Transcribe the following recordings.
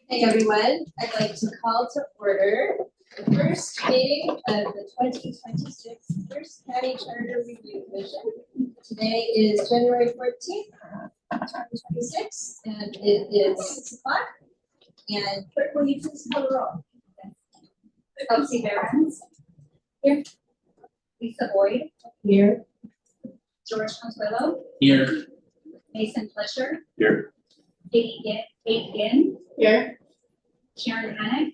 Hey everyone, I'd like to call to order the first meeting of the 2026 Pierce County Charter Review Commission. Today is January 14th, 2026, and it is 6 o'clock. And clerk, will you please call the roll? Kelsey Behrens. Here. Lisa Boyd. Here. George Consuelo. Here. Mason Fletcher. Here. Kate Ginn. Here. Sharon Hannock.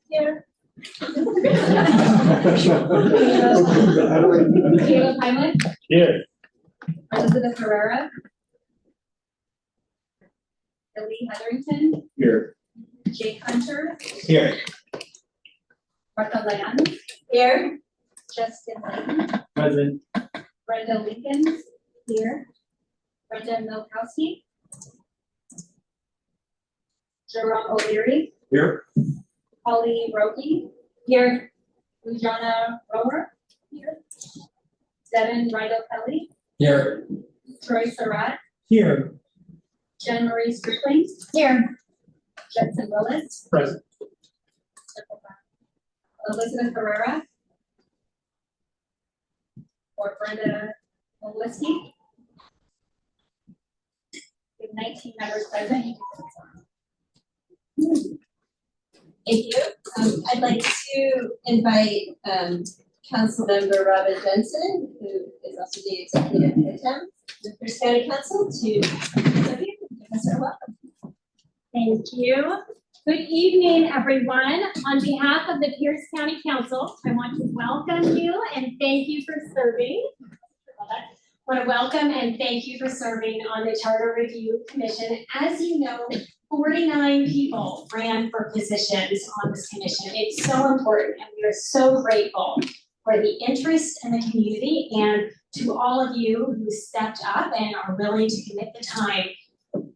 Here. Caleb Heimlich. Here. Elizabeth Herrera. Ellie Hetherington. Here. Jake Hunter. Here. Martha Land. Here. Justin Layton. Present. Brenda Lincoln. Here. Brenda Milkowski. Jerome O'Leary. Here. Holly Roki. Here. Lujana Rower. Here. Devin Rydell Kelly. Here. Troy Surratt. Here. Jen Marie Strickling. Here. Judson Willis. Present. Elizabeth Herrera. Or Brenda Molisky. We have 19 members present. Thank you. I'd like to invite Councilmember Robin Jensen, who is also the executive pro-tem of the Pierce County Council, to give us our welcome. Thank you. Good evening, everyone. On behalf of the Pierce County Council, I want to welcome you and thank you for serving. I want to welcome and thank you for serving on the Charter Review Commission. As you know, 49 people ran for positions on this commission. It's so important, and we are so grateful for the interest in the community and to all of you who stepped up and are willing to commit the time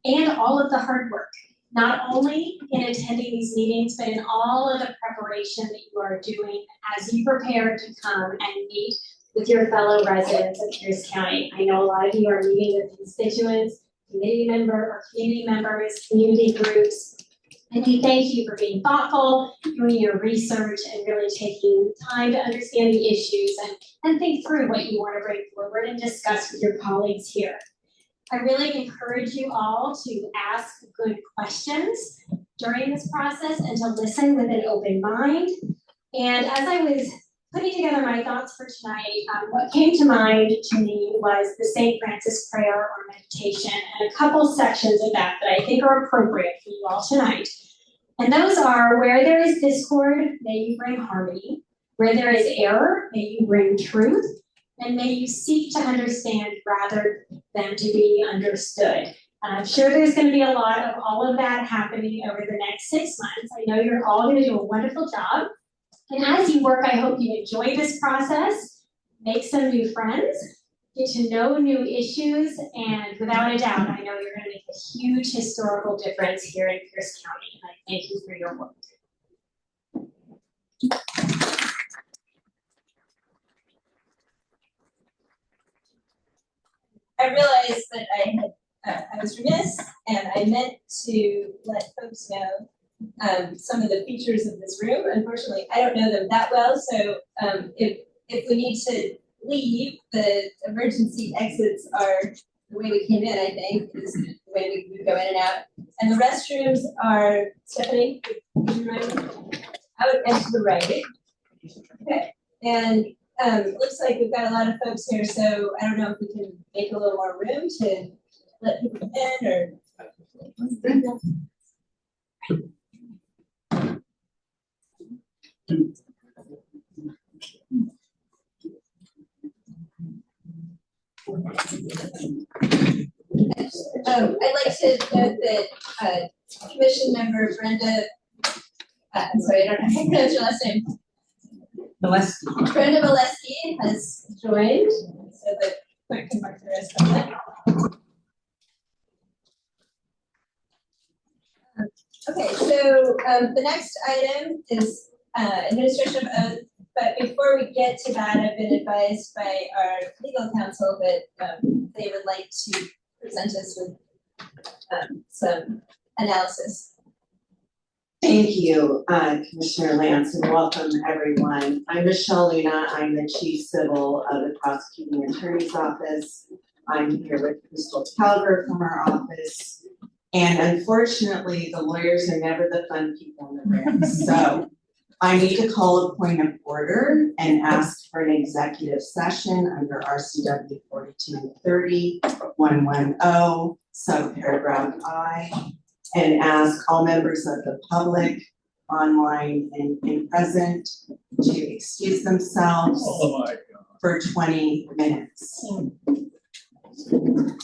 and all of the hard work, not only in attending these meetings, but in all of the preparation that you are doing as you prepare to come and meet with your fellow residents of Pierce County. I know a lot of you are meeting with constituents, community members, community groups, and we thank you for being thoughtful, doing your research, and really taking time to understand the issues and think through what you want to bring forward and discuss with your colleagues here. I really encourage you all to ask good questions during this process and to listen with an open mind. And as I was putting together my thoughts for tonight, what came to mind to me was the St. Francis prayer or meditation and a couple sections of that I think are appropriate for you all tonight. And those are, where there is discord, may you bring harmony. Where there is error, may you bring truth. And may you seek to understand rather than to be understood. I'm sure there's going to be a lot of all of that happening over the next 6 months. I know you're all going to do a wonderful job. And as you work, I hope you enjoy this process, make some new friends, get to know new issues, and without a doubt, I know you're going to make a huge historical difference here in Pierce County. And I thank you for your work. I realized that I was remiss, and I meant to let folks know some of the features of this room. Unfortunately, I don't know them that well, so if we need to leave, the emergency exits are the way we came in, I think, is the way we would go in and out. And the restrooms are, Stephanie, is your room? Out and to the right. Okay, and it looks like we've got a lot of folks here, so I don't know if we can make a little more room to let people in, or I'd like to note that Commission Member Brenda, I'm sorry, I don't know how to pronounce your last name. Brenda Molisky has joined, so the clerk can mark the rest of that. Okay, so the next item is administration of oath, but before we get to that, I've been advised by our legal counsel that they would like to present us with some analysis. Thank you, Commissioner Lance, and welcome everyone. I'm Michelle Luna. I'm the Chief Civil of the Prosecuting Attorney's Office. I'm here with Crystal Calver from our office. And unfortunately, the lawyers are never the fun people in the room. So I need to call a point of order and ask for an executive session under RCW 4230-110, subparagraph I, and ask all members of the public, online and present, to excuse themselves for 20 minutes. Do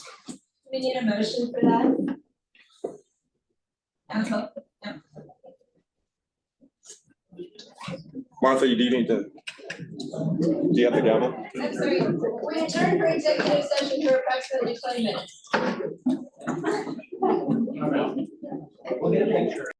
we need a motion for that? No. Martha, do you have the gavel? I'm sorry, we adjourned for executive session for approximately 20 minutes. We'll get a picture.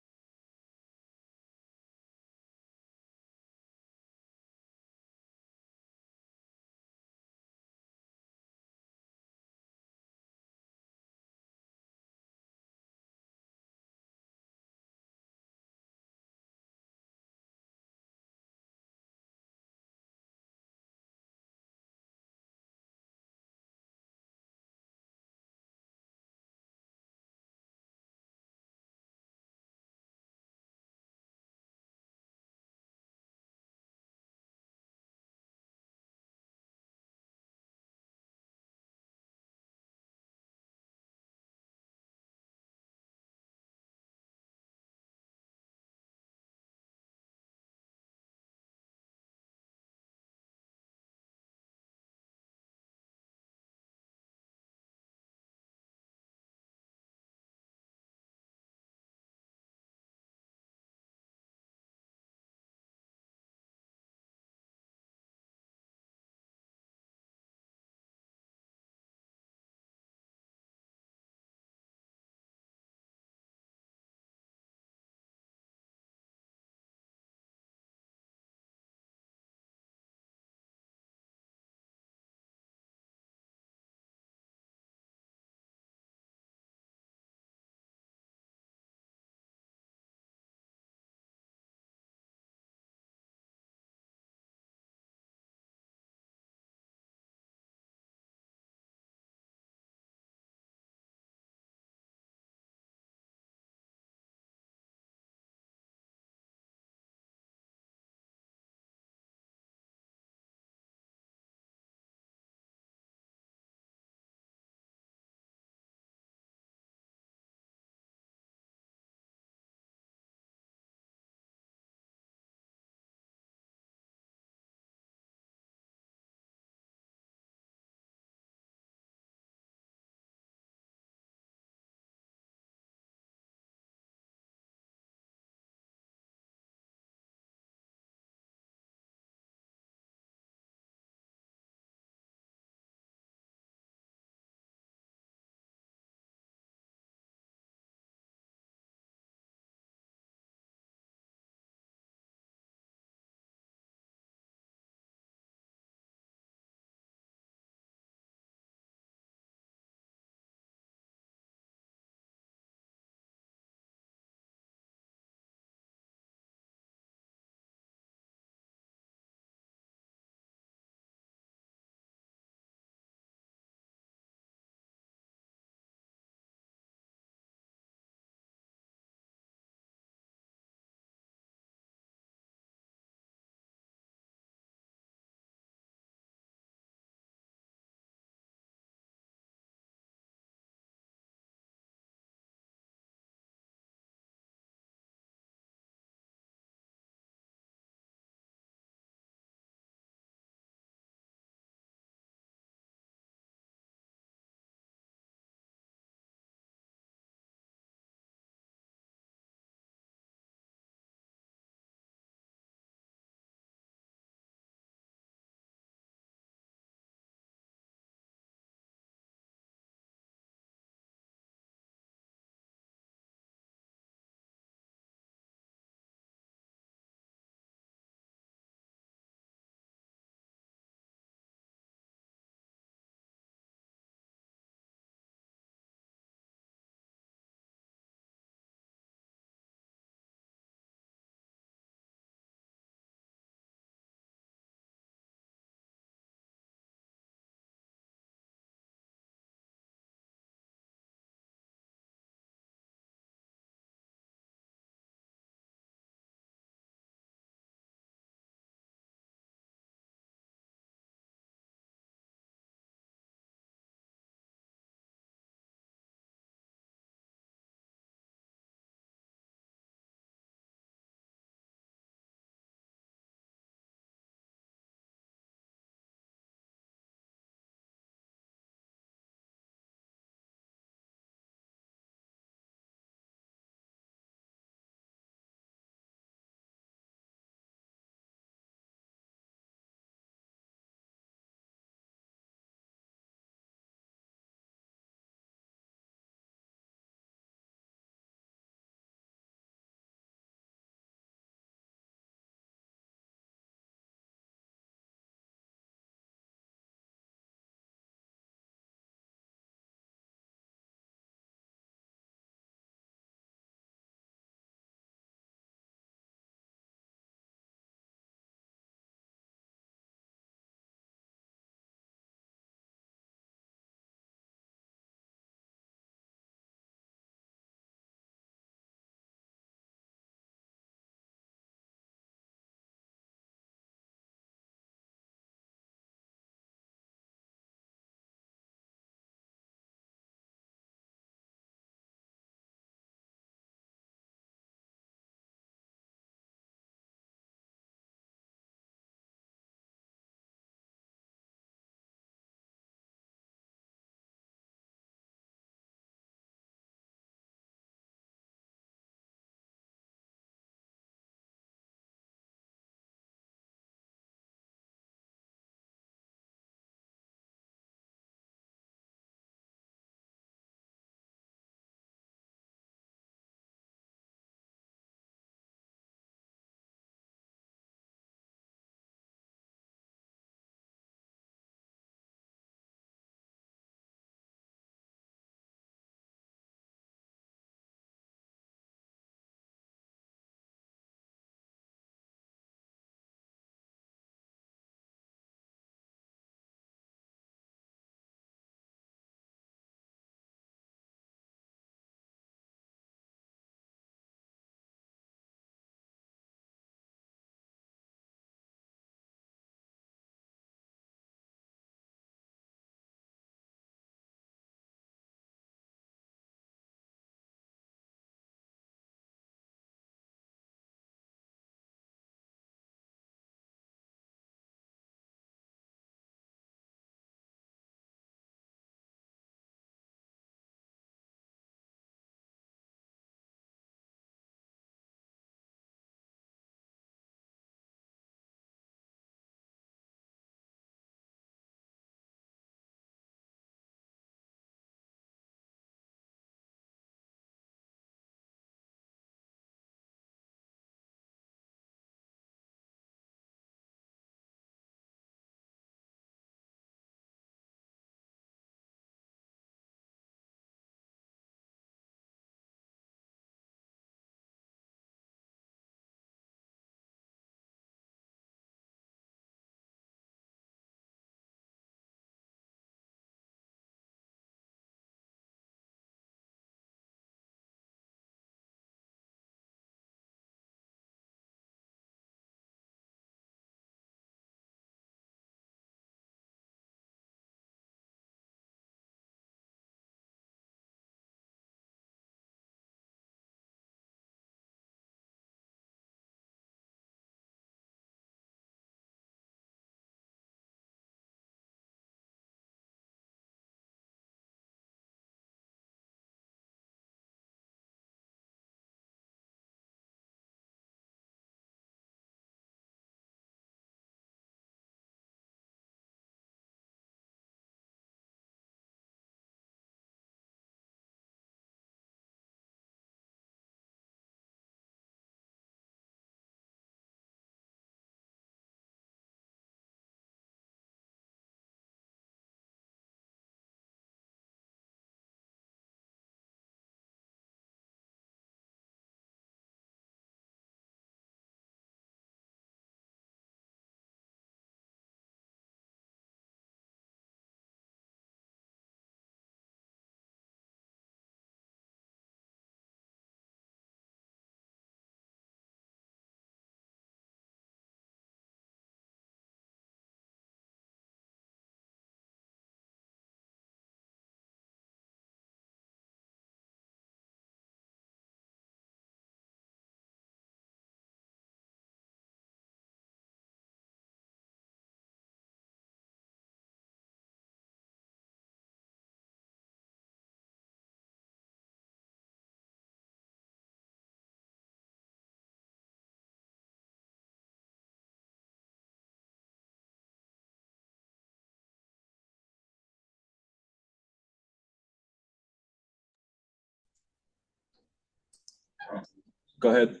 Go ahead.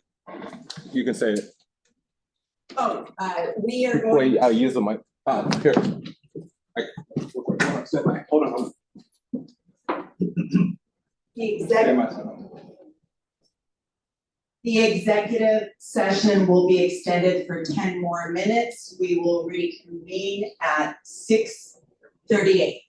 You can say it. Oh, we are going. Wait, I'll use the mic. Here. Hold on. The executive session will be extended for 10 more minutes. We will reconvene at 6:38.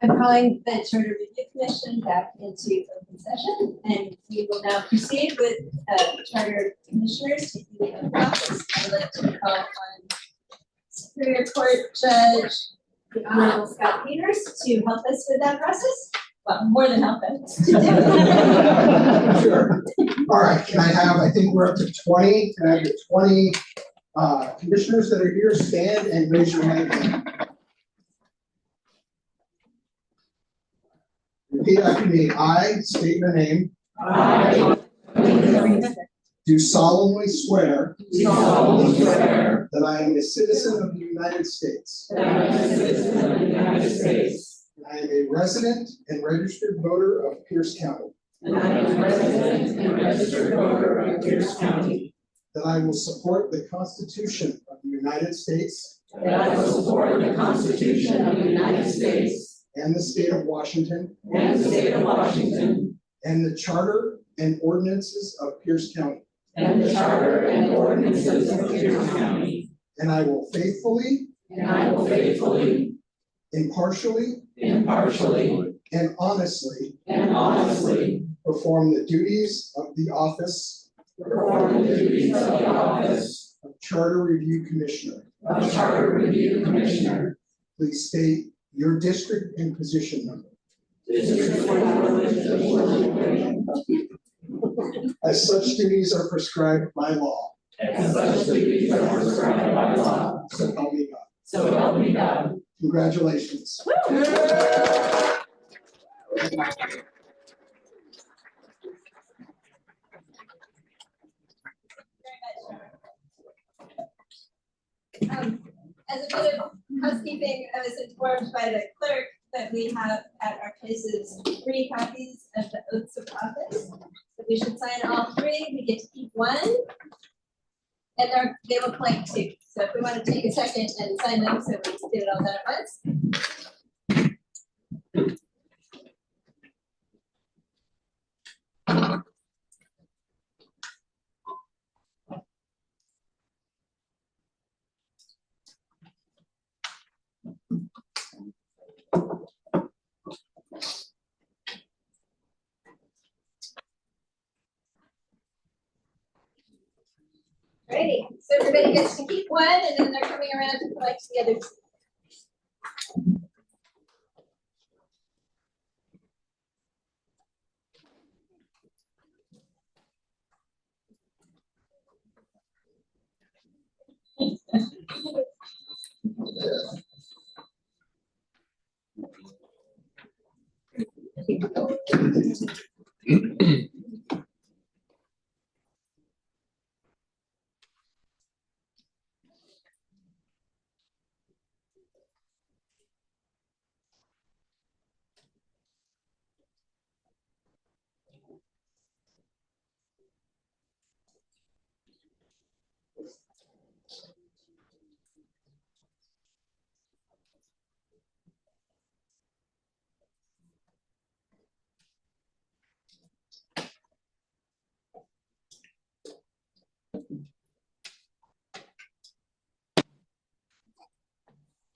I'm calling the Charter Review Commission back into open session, and we will now proceed with Charter Commissioners taking the oath of office. I would like to call on Superior Court Judge the Honorable Scott Peters to help us with that process. Well, more than help us to do. Sure. All right, can I have, I think we're up to 20, can I have the 20 commissioners that are here stand and raise your hand again? Repeat after me. I state your name. I Do solemnly swear swear that I am a citizen of the United States. that I am a citizen of the United States, I am a resident and registered voter of Pierce County. and I am a resident and registered voter of Pierce County, That I will support the Constitution of the United States that I will support the Constitution of the United States and the state of Washington and the state of Washington, and the charter and ordinances of Pierce County. and the charter and ordinances of Pierce County, And I will faithfully, and I will faithfully, impartially, impartially, and honestly and honestly perform the duties of the office perform the duties of the office of Charter Review Commissioner. of Charter Review Commissioner, Please state your district and position number. District 44. As such duties are prescribed by law. And such duties are prescribed by law. So help me God. So help me God. Congratulations. As a bit of housekeeping, I was informed by the clerk that we have at our places 3 copies of the oaths of office. So we should sign all 3. We get to keep 1. And they look like 2. So if we want to take a second and sign them so we can get it all done at once. Alrighty, so everybody gets to keep 1, and then they're coming around to collect the other 2.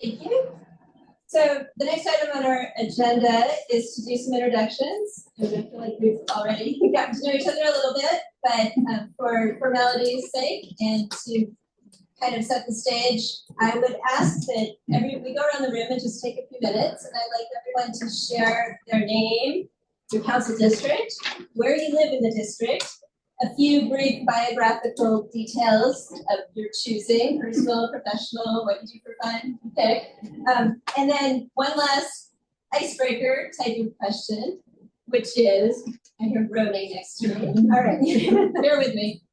Thank you. So the next item on our agenda is to do some introductions. And I feel like we've already gotten to know each other a little bit, but for formality's sake and to kind of set the stage, I would ask that we go around the room and just take a few minutes, and I'd like everyone to share their name, your council district, where you live in the district, a few brief biographical details of your choosing, personal, professional, what you do for fun, you pick. And then one last icebreaker type of question, which is, I hear groaning next to me. All right, bear with me.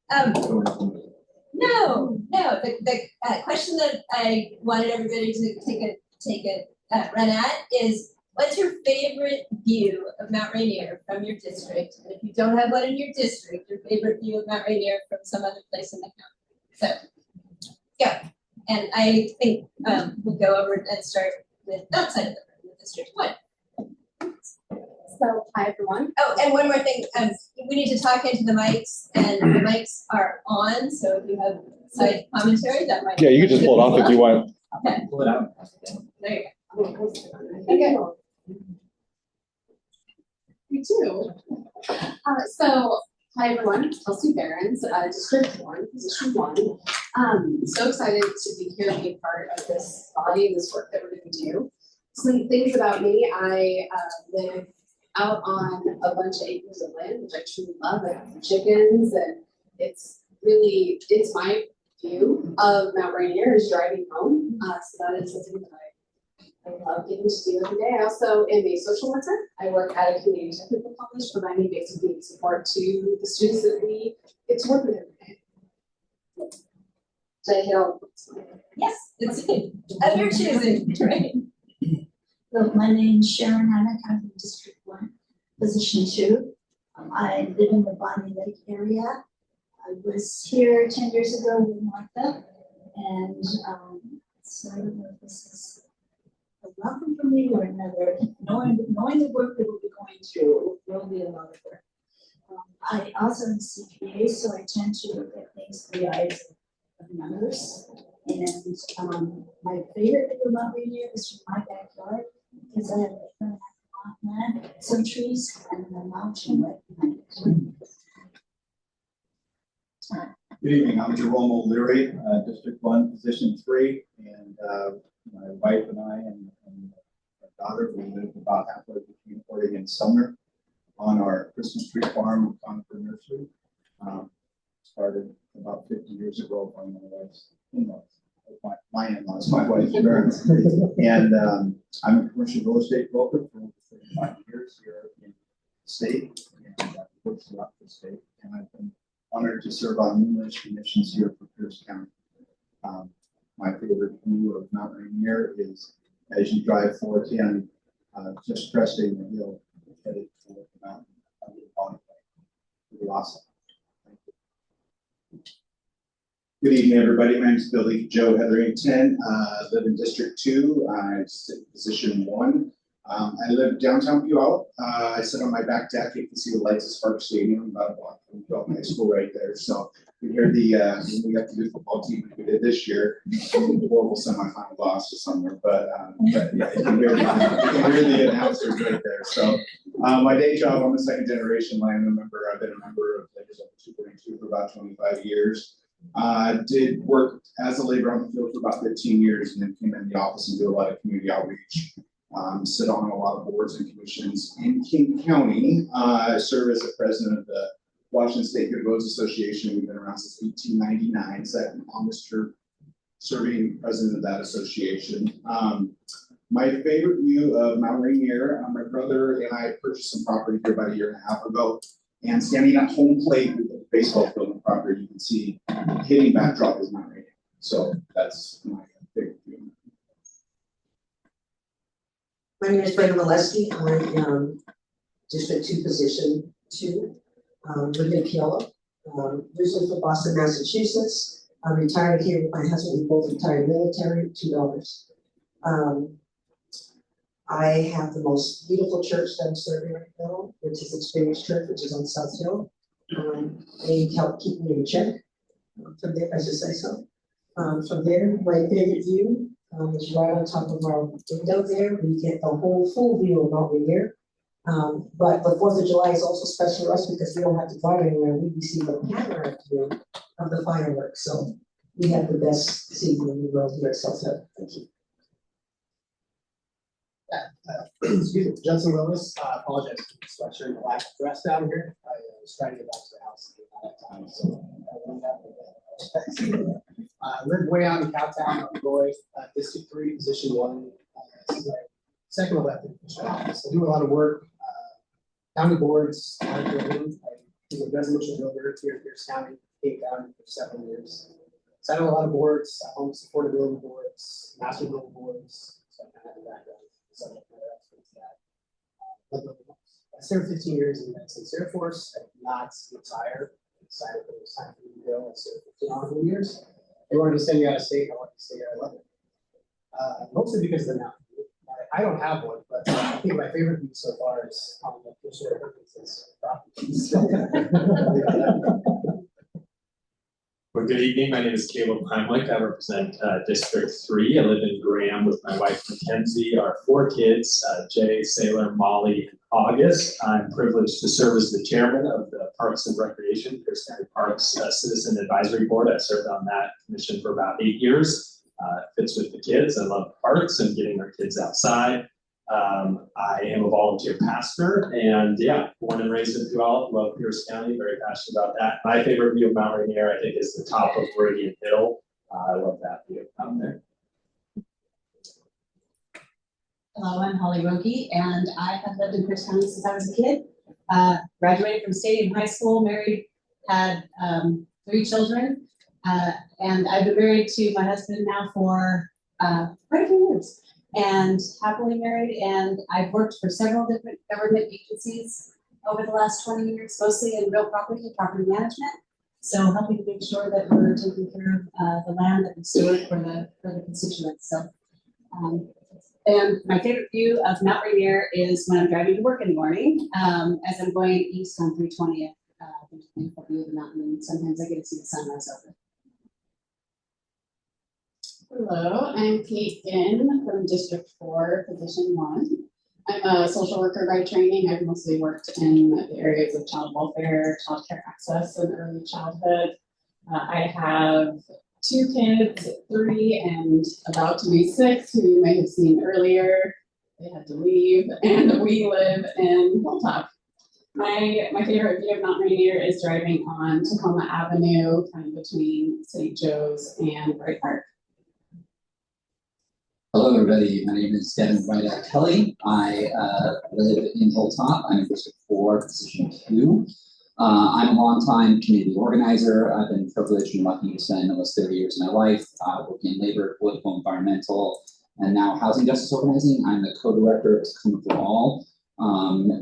No, the question that I wanted everybody to take a run at is, what's your favorite view of Mount Rainier from your district? And if you don't have one in your district, your favorite view of Mount Rainier from some other place in the county. So, yeah. And I think we'll go over and start with outside of the district. What? So, hi everyone. Oh, and one more thing. We need to talk into the mics, and the mics are on. So if you have side commentary, that might. Yeah, you can just pull it off if you want. Okay. Pull it out. There you go. Okay. Me too. Hi everyone, Kelsey Behrens, District 1, Position 1. So excited to be here and be a part of this body, this work that we're going to do. Some things about me, I live out on a bunch of acres of land, which I truly love. I have some chickens, and it's my view of Mount Rainier is driving home. So that is something that I love getting to do every day. I also am a social worker. I work at a community technical college, providing basic needs support to the students that we get to work with every day. Did I hit all the points? Yes, it's of your choosing, right? So my name is Sharon Hannock. I'm from District 1, Position 2. I live in the Bonnie Lake area. I was here 10 years ago with Martha, and so I don't know if this is a welcome for me or another. Knowing the work that we'll be going through will be a lot of work. I also am a CPA, so I tend to look at things through the eyes of numbers. And my favorite thing about being here is from my backyard, because I have a land, some trees, and a mountain right behind it. Good evening, I'm Jerome O'Leary, District 1, Position 3, and my wife and I and our daughter, we live about halfway between Oregon and Sumner on our Christmas tree farm in Conifer Nursery. Started about 50 years ago by my wife's in-laws, my in-laws, my wife's parents. And I'm a commercial real estate broker for over 35 years here in the state, and I've worked throughout the state, and I've been honored to serve on numerous commissions here for Pierce County. My favorite view of Mount Rainier is as you drive 410, just cresting the hill, headed toward the mountain under the Bonnie Lake. Really awesome. Thank you. Good evening, everybody. My name is Billy Joe Hetherington. Live in District 2. I sit in Position 1. I live downtown Puyallup. I sit on my back deck. You can see the lights of Spark Stadium, about a block from Puyallup High School right there. So we hear the we got the good football team like we did this year. Horrible semifinal loss to somewhere, but yeah, you can hear the announcers right there. So my day job, I'm a second generation land member. I've been a member of Legislative 242 for about 25 years. Did work as a laborer on the field for about 15 years, and then came in the office and do a lot of community outreach. Sit on a lot of boards and commissions in King County. I serve as the president of the Washington State Good Roads Association. We've been around since 1899, second longest term serving president of that association. My favorite view of Mount Rainier, my brother and I purchased some property here about a year and a half ago, and standing at home plate with the baseball field and property, you can see hitting backdrop is Mount Rainier. So that's my favorite view. My name is Brenda Molesky. I am District 2, Position 2. Live in Puyallup. Originally from Boston, Massachusetts. I'm retired here with my husband. We both retired military, 2 daughters. I have the most beautiful church that I'm serving right now, which is Experience Church, which is on South Hill. They help keep me in check. From there, I should say so. From there, my favorite view is right on top of our window there. We get the whole full view of Mount Rainier. But the 4th of July is also special to us because we don't have to drive anywhere. We receive a panoramic view of the fireworks. So we have the best season in the world here at South Hill. Thank you. Excuse me, Judson Willis. Apologize for the sweatshirt and the lack of dress down here. I was trying to get back to the house at that time, so I went out. Live way out in Cowtown, Illinois, District 3, Position 1. This is my second elected official office. I do a lot of work, county boards, I was a residential builder here in Pierce County, King County for 7 years. So I have a lot of boards, home supportability boards, master building boards, so I kind of have a background. Subject matter experts that. I served 15 years in the United States Air Force. I did not retire. I decided that it was time for me to go. I served 15 honorable years. They wanted to send me out of state. I wanted to stay here. I love it. Mostly because of the mountain view. I don't have one, but I think my favorite view so far is on the Commissioner Perkins's property. Well, good evening. My name is Caleb Heimlich. I represent District 3. I live in Graham with my wife Mackenzie, our 4 kids, Jay, Sailor, Molly, and August. I'm privileged to serve as the chairman of the Parks and Recreation, Pierce County Parks Citizen Advisory Board. I've served on that commission for about 8 years. Fits with the kids. I love parks and getting our kids outside. I am a volunteer pastor, and yeah, born and raised in Puyallup, love Pierce County, very passionate about that. My favorite view of Mount Rainier, I think, is the top of Meridian Hill. I love that view out there. Hello, I'm Holly Rogie, and I have lived in Pierce County since I was a kid. Graduated from Stadium High School, married, had 3 children, and I've been married to my husband now for quite a few years. And happily married, and I've worked for several different government agencies over the last 20 years, mostly in real property and property management. So helping to make sure that we're taking care of the land that we steward for the constituents. So, and my favorite view of Mount Rainier is when I'm driving to work in the morning, as I'm going east on 320th. There's a beautiful view of the mountain, and sometimes I get to see the sunrise over. Hello, I'm Kate Ginn from District 4, Position 1. I'm a social worker by training. I've mostly worked in the areas of child welfare, child care access, and early childhood. I have 2 kids, 3 and about to be 6, who you may have seen earlier. They had to leave, and we live in Hilltop. My favorite view of Mount Rainier is driving on Tacoma Avenue, kind of between St. Joe's and Bright Park. Hello, everybody. My name is Devin Kelly. I live in Hilltop. I'm in District 4, Position 2. I'm a longtime community organizer. I've been privileged and lucky to spend almost 30 years of my life working in labor, political, environmental, and now housing justice organizing. I'm the co-director of Tacoma for All,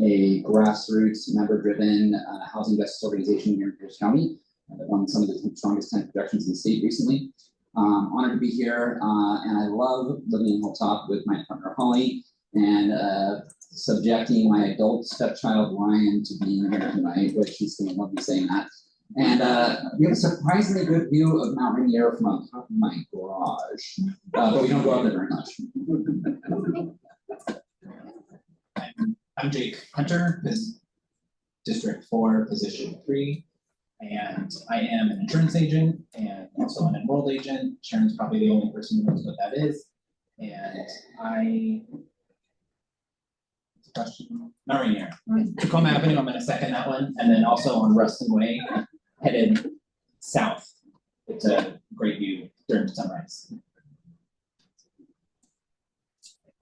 a grassroots, member-driven housing justice organization here in Pierce County. I've won some of the strongest 10 projections in the state recently. Honored to be here, and I love living in Hilltop with my partner Holly, and subjecting my adult stepchild Ryan to being here tonight, which he's going to love me saying that. And we have a surprisingly good view of Mount Rainier from on top of my garage, but we don't go out there very much. I'm Jake Hunter, this District 4, Position 3. And I am an insurance agent and also an enrolled agent. Sharon's probably the only person who knows what that is. And question, Mount Rainier. Tacoma Avenue, I'm gonna second that one. And then also on Ruston Way, headed south. It's a great view during sunrise.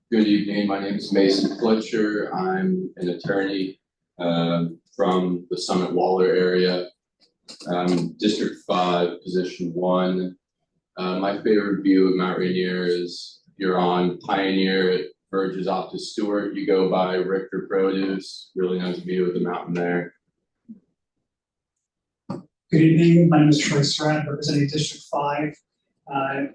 Good evening, my name is Mason Fletcher. I'm an attorney from the Summit Waller area. District 5, Position 1. My favorite view of Mount Rainier is you're on Pioneer, it verges off to Stewart. You go by Richter Produce, really nice view of the mountain there. Good evening, my name is Troy Surratt, representing District 5. I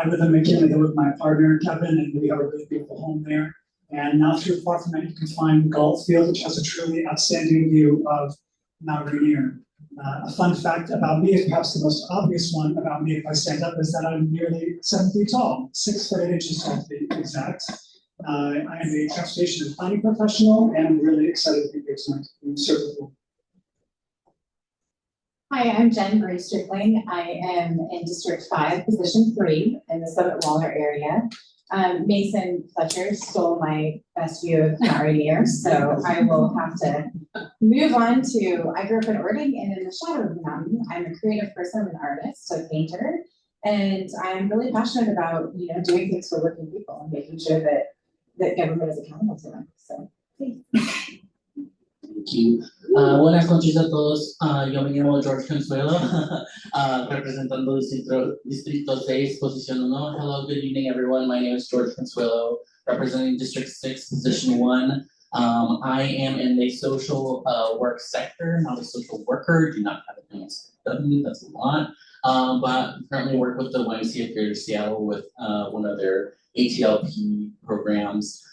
live in McKinley with my partner Kevin, and we have a really beautiful home there. And not too far from that, you can find Galtfield, which has a truly outstanding view of Mount Rainier. A fun fact about me, perhaps the most obvious one about me if I stand up, is that I'm nearly 7 feet tall, 6 foot 8 inches tall to be exact. I am a transportation and planning professional, and I'm really excited to be here tonight. Hi, I'm Jen Marie Strickling. I am in District 5, Position 3 in the Summit Waller area. Mason Fletcher stole my best view of Mount Rainier, so I will have to move on to, I grew up in Oregon, and in the shadow of the mountain, I'm a creative person, I'm an artist, a painter, and I'm really passionate about, doing things for working people and making sure that government is accountable to them. So, thanks. Thank you. Buenas noches a todos. Yo me llamo George Consuelo, representando Distrito 6, Posición 1. Hello, good evening, everyone. My name is George Consuelo, representing District 6, Position 1. I am in the social work sector, not a social worker. Do not have a PSW, that's a lot. But currently work with the YMCA of Greater Seattle with one of their ATLP programs.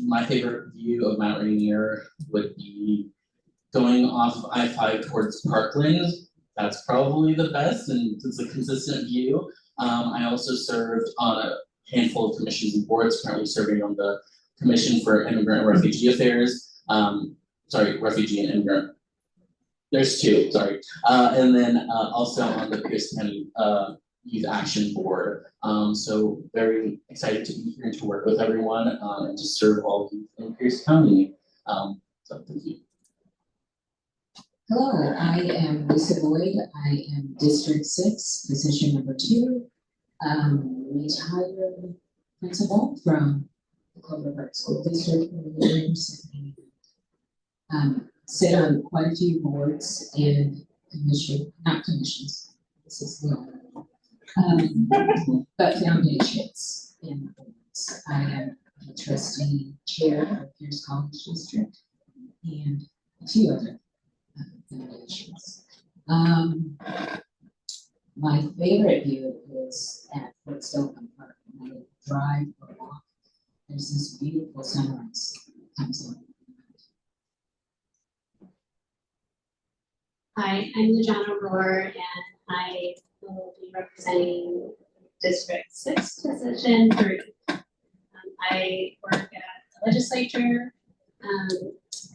My favorite view of Mount Rainier would be going off of I-5 towards Parkland. that's probably the best and it's a consistent view. I also served on a handful of commissions and boards, currently serving on the Commission for Immigrant and Refugee Affairs. Refugee and Immigrant. There's two, sorry. And then also on the Pierce County Youth Action Board. So very excited to be here and to work with everyone and to serve all youth in Pierce County. So thank you. Hello, I am Lisa Boyd. I am District 6, position number 2, retired principal from the Clover Park School District for years. Sit on quite a few boards and not commissions, this is the but foundations and boards. I am the trustee chair of Pierce College District and a few other foundations. My favorite view is at Fort Stoughton Park. When I drive or walk, there's this beautiful sunrise that comes on. Hi, I'm Luciana Rohr, and I will be representing District 6, Position 3. I work at the legislature as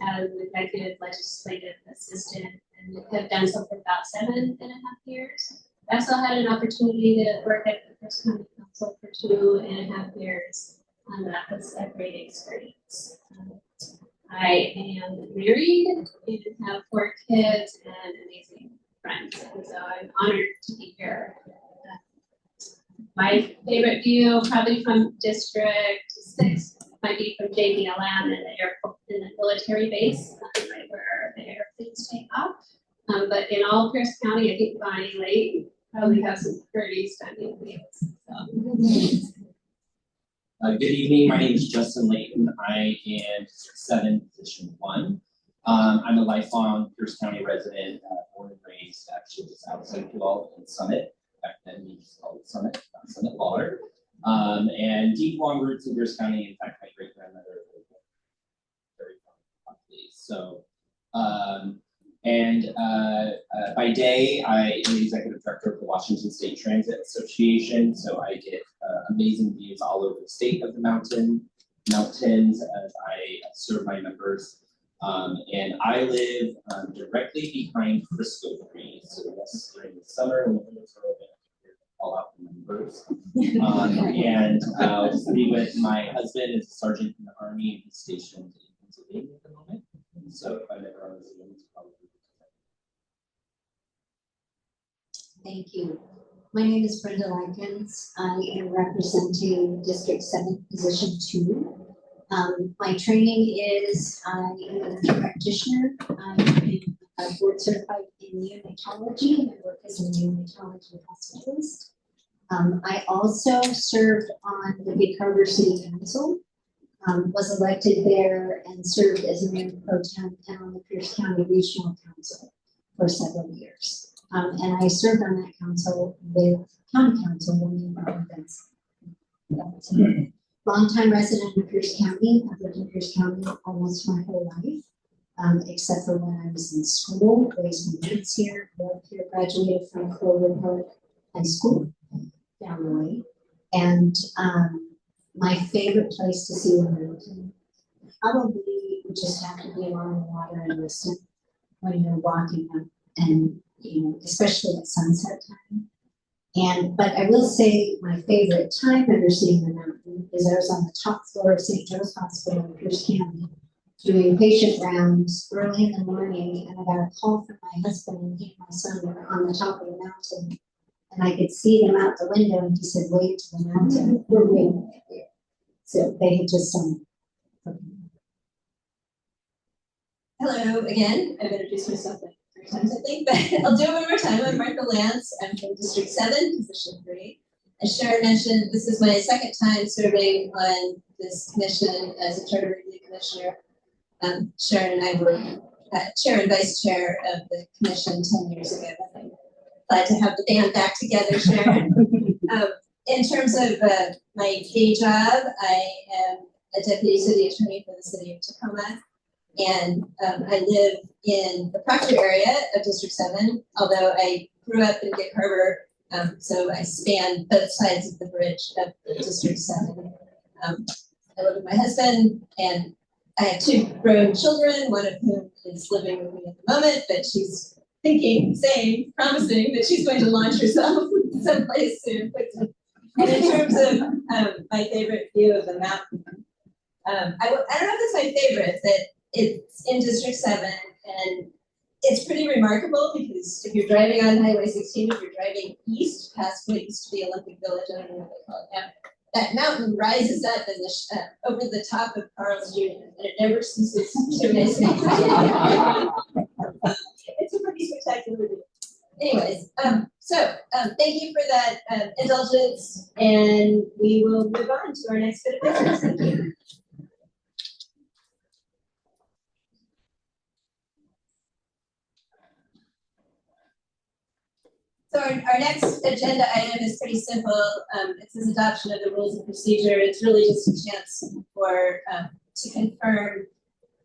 an executive legislative assistant and have done so for about 7.5 years. I also had an opportunity to work at the Pierce County Council for 2.5 years, and that was a great experience. I am married and have 4 kids and amazing friends, and so I'm honored to be here. My favorite view, probably from District 6, might be from JBLM and the airport in the military base, right where the airplanes take off. But in all Pierce County, I think Bonnie Lake probably has some pretty stunning views. So. Good evening, my name is Justin Layton. I am District 7, Position 1. I'm a lifelong Pierce County resident, born and raised actually just outside Puyallup in Summit. Back then we just called it Summit, not Summit Waller. And deep long roots in Pierce County. In fact, my great grandmother was very fond of these. So, by day, I am the executive director of the Washington State Transit Association. So I get amazing views all over the state of the mountains as I serve my members. And I live directly behind Frisco Tree. So that's during the summer when the windows are open, all out the members. And be with my husband is a sergeant in the Army and he's stationed in Pennsylvania at the moment. So if I'm ever on the Zoom, it's probably. Thank you. My name is Brenda Likens. I am representing District 7, Position 2. My training is I am a nurse practitioner. I'm board certified in neonatology and I work as a neonatology hospitalist. I also served on the Big Harbor City Council, was elected there and served as a mayor pro tem and on the Pierce County Regional Council for several years. And I served on that council with county council when we were longtime resident of Pierce County. I've lived in Pierce County almost my whole life, except for when I was in school, raised my kids here, lived here, graduated from Clover Park High School down the way. And my favorite place to see the mountain probably would just have to be along the water and listen when you're walking up and especially at sunset time. But I will say my favorite time ever seeing the mountain is I was on the top floor of St. Joe's Hospital in Pierce County doing patient rounds early in the morning, and I got a call from my husband and he and my son were on the top of the mountain, and I could see them out the window, and he said, "Wave to the mountain, we're waiting right here." So they had just sung. Hello again. I've introduced myself like 3 times, I think, but I'll do it one more time. I'm Martha Lance. I'm from District 7, Position 3. As Sharon mentioned, this is my 2nd time serving on this commission as a charter review commissioner. Sharon and I were chair and vice chair of the commission 10 years ago. I'm glad to have the band back together, Sharon. In terms of my day job, I am a deputy city attorney for the city of Tacoma. And I live in the Proctor area of District 7, although I grew up in Gig Harbor, so I span both sides of the bridge of District 7. I live with my husband, and I have 2 grown children, one of whom is living with me at the moment, but she's promising that she's going to launch herself someplace soon. And in terms of my favorite view of the mountain, I don't know if it's my favorite, but it's in District 7, and it's pretty remarkable because if you're driving on Highway 16, if you're driving east past what used to be Olympic Village, I don't know what they call it now, that mountain rises up in the over the top of Carl's Jr., and it never ceases to amaze me. It's a pretty spectacular view. Anyways, thank you for that indulgence, and we will move on to our next bit of business. Thank you. So our next agenda item is pretty simple. It's this adoption of the rules of procedure. It's really just a chance for to confirm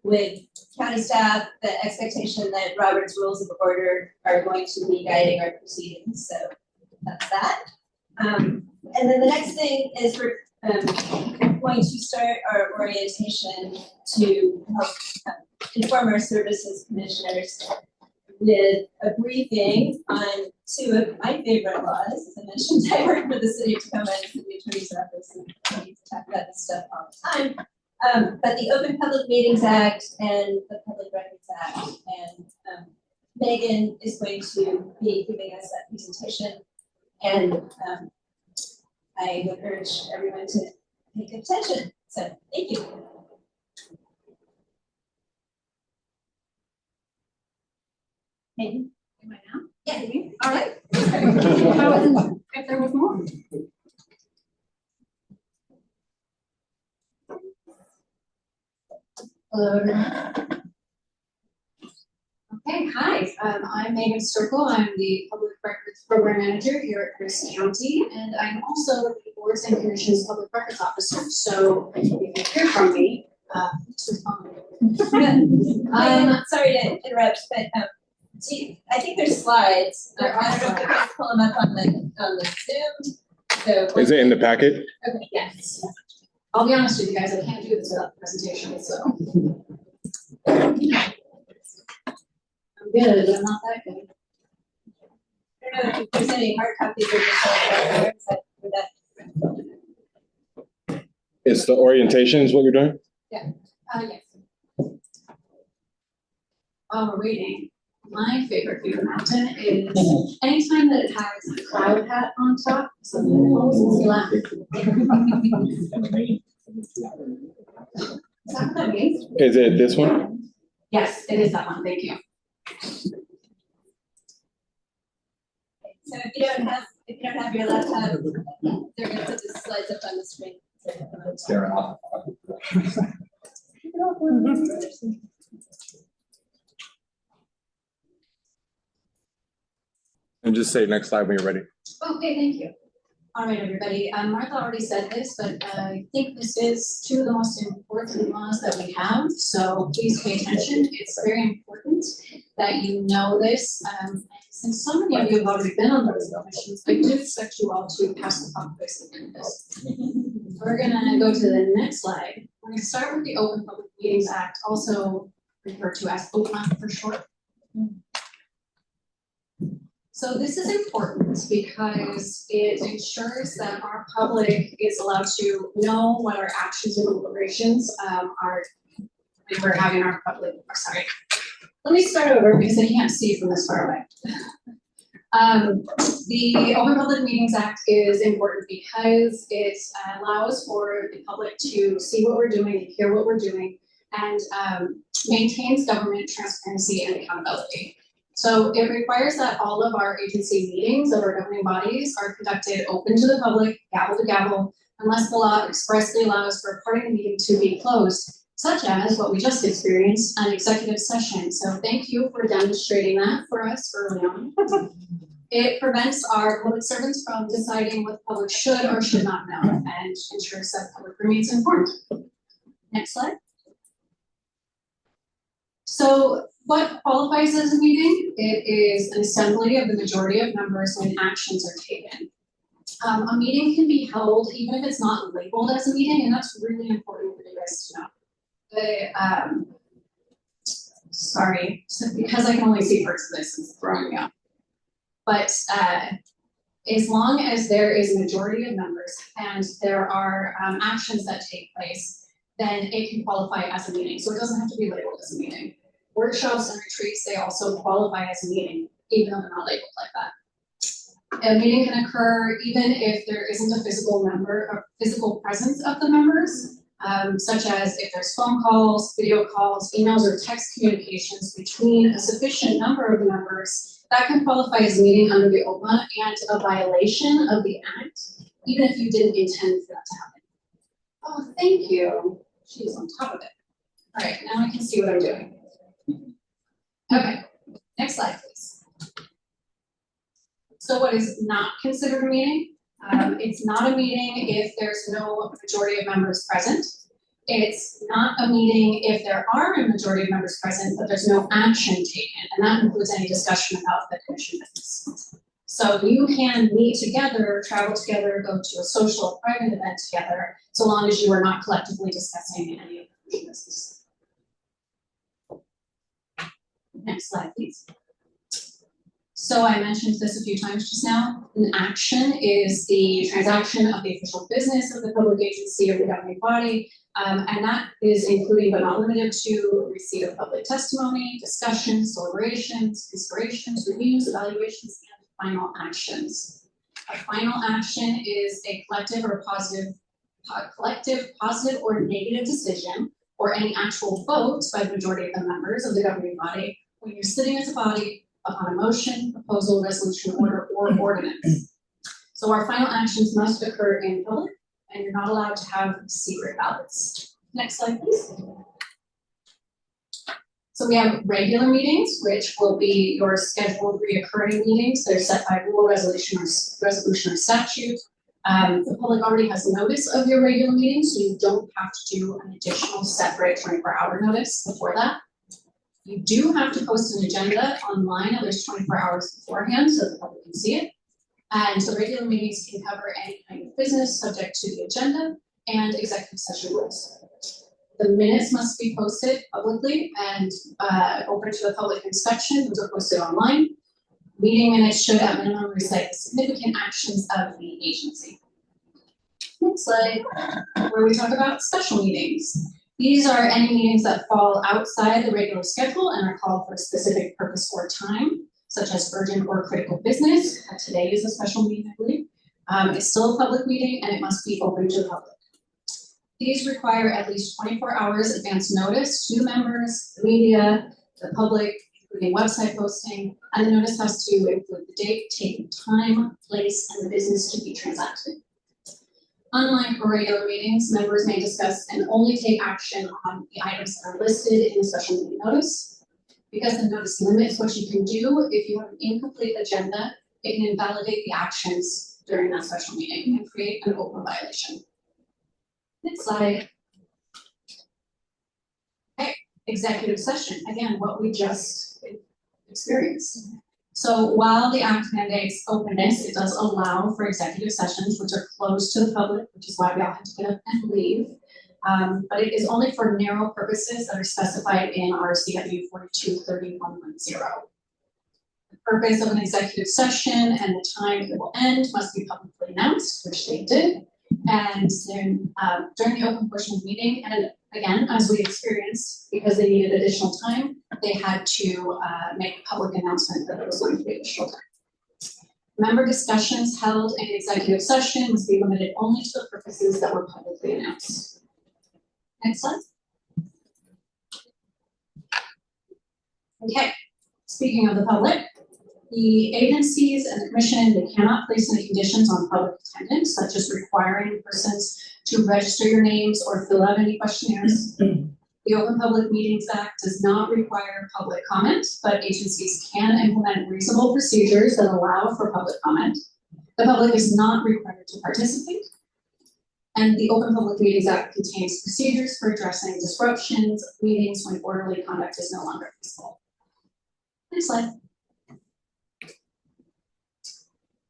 with county staff the expectation that Robert's Rules of Order are going to be guiding our proceedings. So that's that. And then the next thing is we're going to start our orientation to help inform our services commissioners with a briefing on 2 of my favorite laws. As I mentioned, I work for the city of Tacoma and the city attorney's office, and I need to talk about this stuff all the time. But the Open Public Meetings Act and the Public Records Act, and Megan is going to be giving us that presentation, and I would urge everyone to pay good attention. So thank you. Megan, am I now? Yeah. All right. If there was more. Hello, everyone. Okay, hi. I'm Megan Sturkle. I'm the Public Records Program Manager here at Pierce County, and I'm also the Boards and Commissions Public Records Officer. So if you hear from me, just respond. Sorry to interrupt, but I think there's slides. I don't know if you can pull them up on the Zoom. So Is it in the packet? Okay, yes. I'll be honest with you guys, I can't do this without the presentation, so. I'm good, but I'm not that good. I don't know if there's any hard copies of that. It's the orientation is what you're doing? Yeah, yes. While we're waiting, my favorite view of the mountain is anytime that it has a cloud hat on top, something almost black. Is that what means? Is it this one? Yes, it is that one, thank you. So if you don't have your laptop, they're going to put the slides up on the screen. Stare off. And just say next slide when you're ready. Okay, thank you. All right, everybody. Martha already said this, but I think this is 2 of the most important laws that we have. So please pay attention. It's very important that you know this. Since so many of you have already been on those commissions, I do expect you all to pass the pop quiz and do this. We're gonna go to the next slide. We're gonna start with the Open Public Meetings Act, also referred to as OPMA for short. So this is important because it ensures that our public is allowed to know what our actions and deliberations are when we're having our public, sorry. Let me start over because I can't see from this far away. The Open Public Meetings Act is important because it allows for the public to see what we're doing, hear what we're doing, and maintains government transparency and accountability. So it requires that all of our agency meetings of our governing bodies are conducted open to the public, gavel to gavel, unless the law expressly allows for a part of the meeting to be closed, such as what we just experienced, an executive session. So thank you for demonstrating that for us early on. It prevents our public servants from deciding what the public should or should not know and ensures that the public remains informed. Next slide. So what qualifies as a meeting? It is an assembly of the majority of members when actions are taken. A meeting can be held even if it's not labeled as a meeting, and that's really important for you guys to know. Sorry, so because I can only see parts of this, it's throwing me off. But as long as there is a majority of members and there are actions that take place, then it can qualify as a meeting. So it doesn't have to be labeled as a meeting. Workshops and retreats, they also qualify as a meeting, even though they're not labeled like that. A meeting can occur even if there isn't a physical member or physical presence of the members, such as if there's phone calls, video calls, emails, or text communications between a sufficient number of the members. That can qualify as a meeting under the OPA and a violation of the Act, even if you didn't intend for that to happen. Oh, thank you. She was on top of it. All right, now I can see what I'm doing. Okay, next slide, please. So what is not considered a meeting? It's not a meeting if there's no majority of members present. It's not a meeting if there are a majority of members present, but there's no action taken, and that includes any discussion about the commission business. So you can meet together, travel together, go to a social or private event together, so long as you are not collectively discussing any of the commission business. Next slide, please. So I mentioned this a few times just now. An action is the transaction of the official business of the public agency or the governing body, and that is including but not limited to receipt of public testimony, discussions, deliberations, considerations, reviews, evaluations, and final actions. A final action is a collective, positive, or negative decision, or any actual vote by the majority of the members of the governing body when you're sitting as a body upon a motion, proposal, resolution, order, or ordinance. So our final actions must occur in public, and you're not allowed to have secret ballots. Next slide, please. So we have regular meetings, which will be your scheduled reoccurring meetings. They're set by rule, resolution, or statute. The public already has notice of your regular meetings, so you don't have to do an additional separate 24-hour notice before that. You do have to post an agenda online at least 24 hours beforehand so the public can see it. And so regular meetings can cover any kind of business subject to the agenda and executive session rules. The minutes must be posted publicly and open to the public inspection. Those are posted online. Meeting minutes should at minimum recite the significant actions of the agency. Next slide, where we talk about special meetings. These are any meetings that fall outside the regular schedule and are called for a specific purpose or time, such as urgent or critical business. Today is a special meeting, I believe. It's still a public meeting and it must be open to the public. These require at least 24 hours advance notice to members, the media, the public, including website posting, and the notice has to include the date, time, place, and the business to be transacted. Unlike regular meetings, members may discuss and only take action on the items that are listed in the special meeting notice. Because the notice limits what you can do, if you have an incomplete agenda, it can invalidate the actions during that special meeting and create an open violation. Next slide. Okay, executive session. Again, what we just experienced. So while the Act mandates openness, it does allow for executive sessions, which are closed to the public, which is why we all had to get up and leave. But it is only for narrow purposes that are specified in our CW 423110. The purpose of an executive session and the time it will end must be publicly announced, which they did. And then during the open portion of the meeting, and again, as we experienced, because they needed additional time, they had to make a public announcement that there was going to be additional time. Member discussions held in executive session must be limited only to the purposes that were publicly announced. Next slide. Okay, speaking of the public, the agencies and the commission, they cannot place any conditions on public attendance, such as requiring persons to register your names or fill out any questionnaires. The Open Public Meetings Act does not require public comment, but agencies can implement reasonable procedures that allow for public comment. The public is not required to participate. And the Open Public Meetings Act contains procedures for addressing disruptions of meetings when orderly conduct is no longer feasible. Next slide.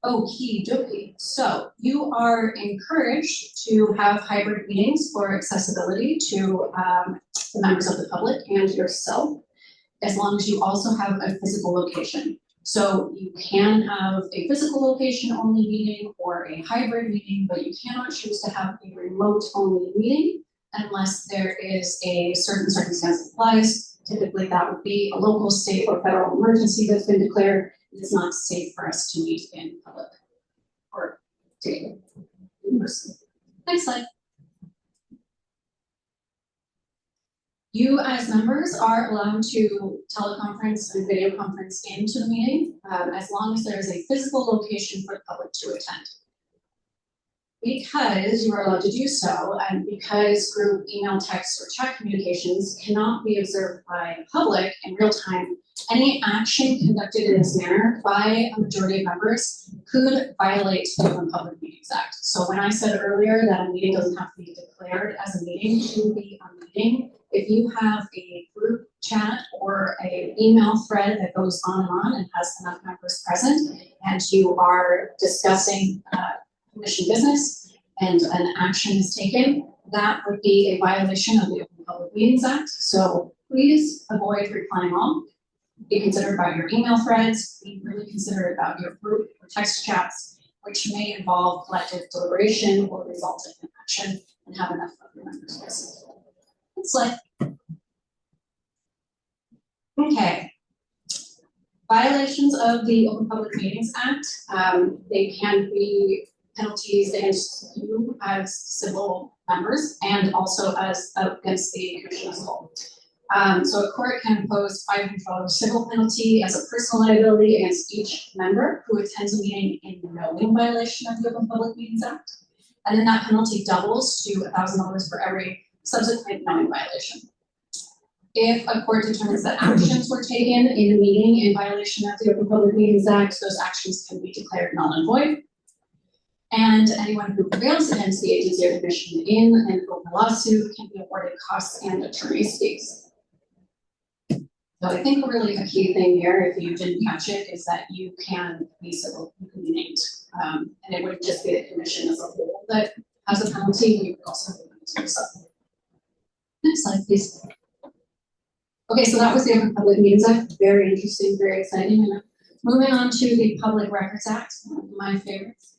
Okie dokie. So you are encouraged to have hybrid meetings for accessibility to the members of the public and yourself, as long as you also have a physical location. So you can have a physical location only meeting or a hybrid meeting, but you cannot choose to have a remote only meeting unless there is a certain circumstance that applies. Typically that would be a local, state, or federal emergency that's been declared. It's not safe for us to meet in public or together in person. Next slide. You as members are allowed to teleconference and video conference into the meeting as long as there is a physical location for the public to attend. Because you are allowed to do so, and because group email, text, or chat communications cannot be observed by the public in real time, any action conducted in this manner by a majority of members could violate the Open Public Meetings Act. So when I said earlier that a meeting doesn't have to be declared as a meeting to be a meeting, if you have a group chat or an email thread that goes on and has enough members present, and you are discussing commission business and an action is taken, that would be a violation of the Open Public Meetings Act. So please avoid replying all. Be considerate about your email threads. Be really considerate about your group or text chats, which may involve collective deliberation or result in action, and have enough of your members present. Next slide. Okay. Violations of the Open Public Meetings Act, they can be penalties against you as civil members and also as against the commission as a whole. So a court can impose $500 civil penalty as a personal liability against each member who attends a meeting in knowing violation of the Open Public Meetings Act. And then that penalty doubles to $1,000 for every subsequent knowing violation. If a court determines that actions were taken in a meeting in violation of the Open Public Meetings Act, those actions can be declared null and void. And anyone who prevails against the agency or commission in an open lawsuit can be awarded costs and attorney's fees. So I think really a key thing here, if you didn't catch it, is that you can be civil, you can be named. And it wouldn't just be the commission as a whole that has a penalty, you could also have a penalty yourself. Next slide, please. Okay, so that was the Open Public Meetings Act. Very interesting, very exciting. And moving on to the Public Records Act, one of my favorites.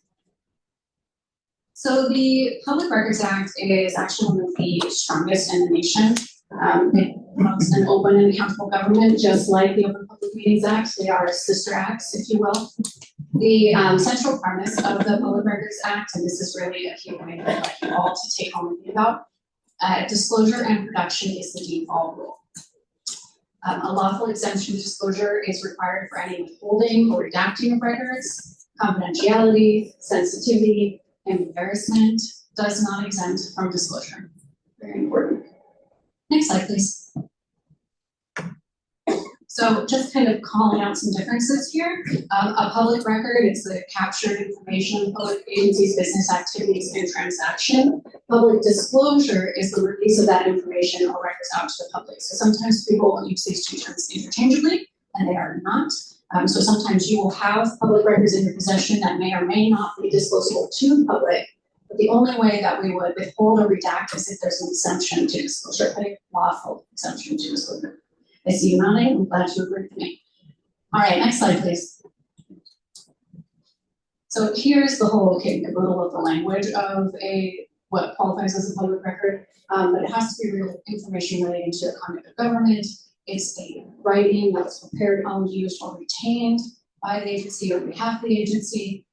So the Public Records Act is actually one of the strongest in the nation. It promotes an open and accountable government, just like the Open Public Meetings Act. They are sister acts, if you will. The central premise of the Public Records Act, and this is really a key point I'd like you all to take home and think about, disclosure and production is the default rule. A lawful exemption to disclosure is required for any withholding or redacting of records. Confidentiality, sensitivity, embarrassment does not exempt from disclosure. Very important. Next slide, please. So just kind of calling out some differences here. A public record is the captured information of public agencies, business activities, and transaction. Public disclosure is the release of that information or records out to the public. So sometimes people use these two terms interchangeably, and they are not. So sometimes you will have public records in your possession that may or may not be disclosable to the public. But the only way that we would withhold or redact is if there's an exemption to disclosure, a lawful exemption to disclosure. I see you nodding. I'm glad you agree with me. All right, next slide, please. So here's the whole kit and caboodle of the language of what qualifies as a public record, but it has to be real information relating to the conduct of government. It's a writing that was prepared, owned, used, or retained by the agency or on behalf of the agency.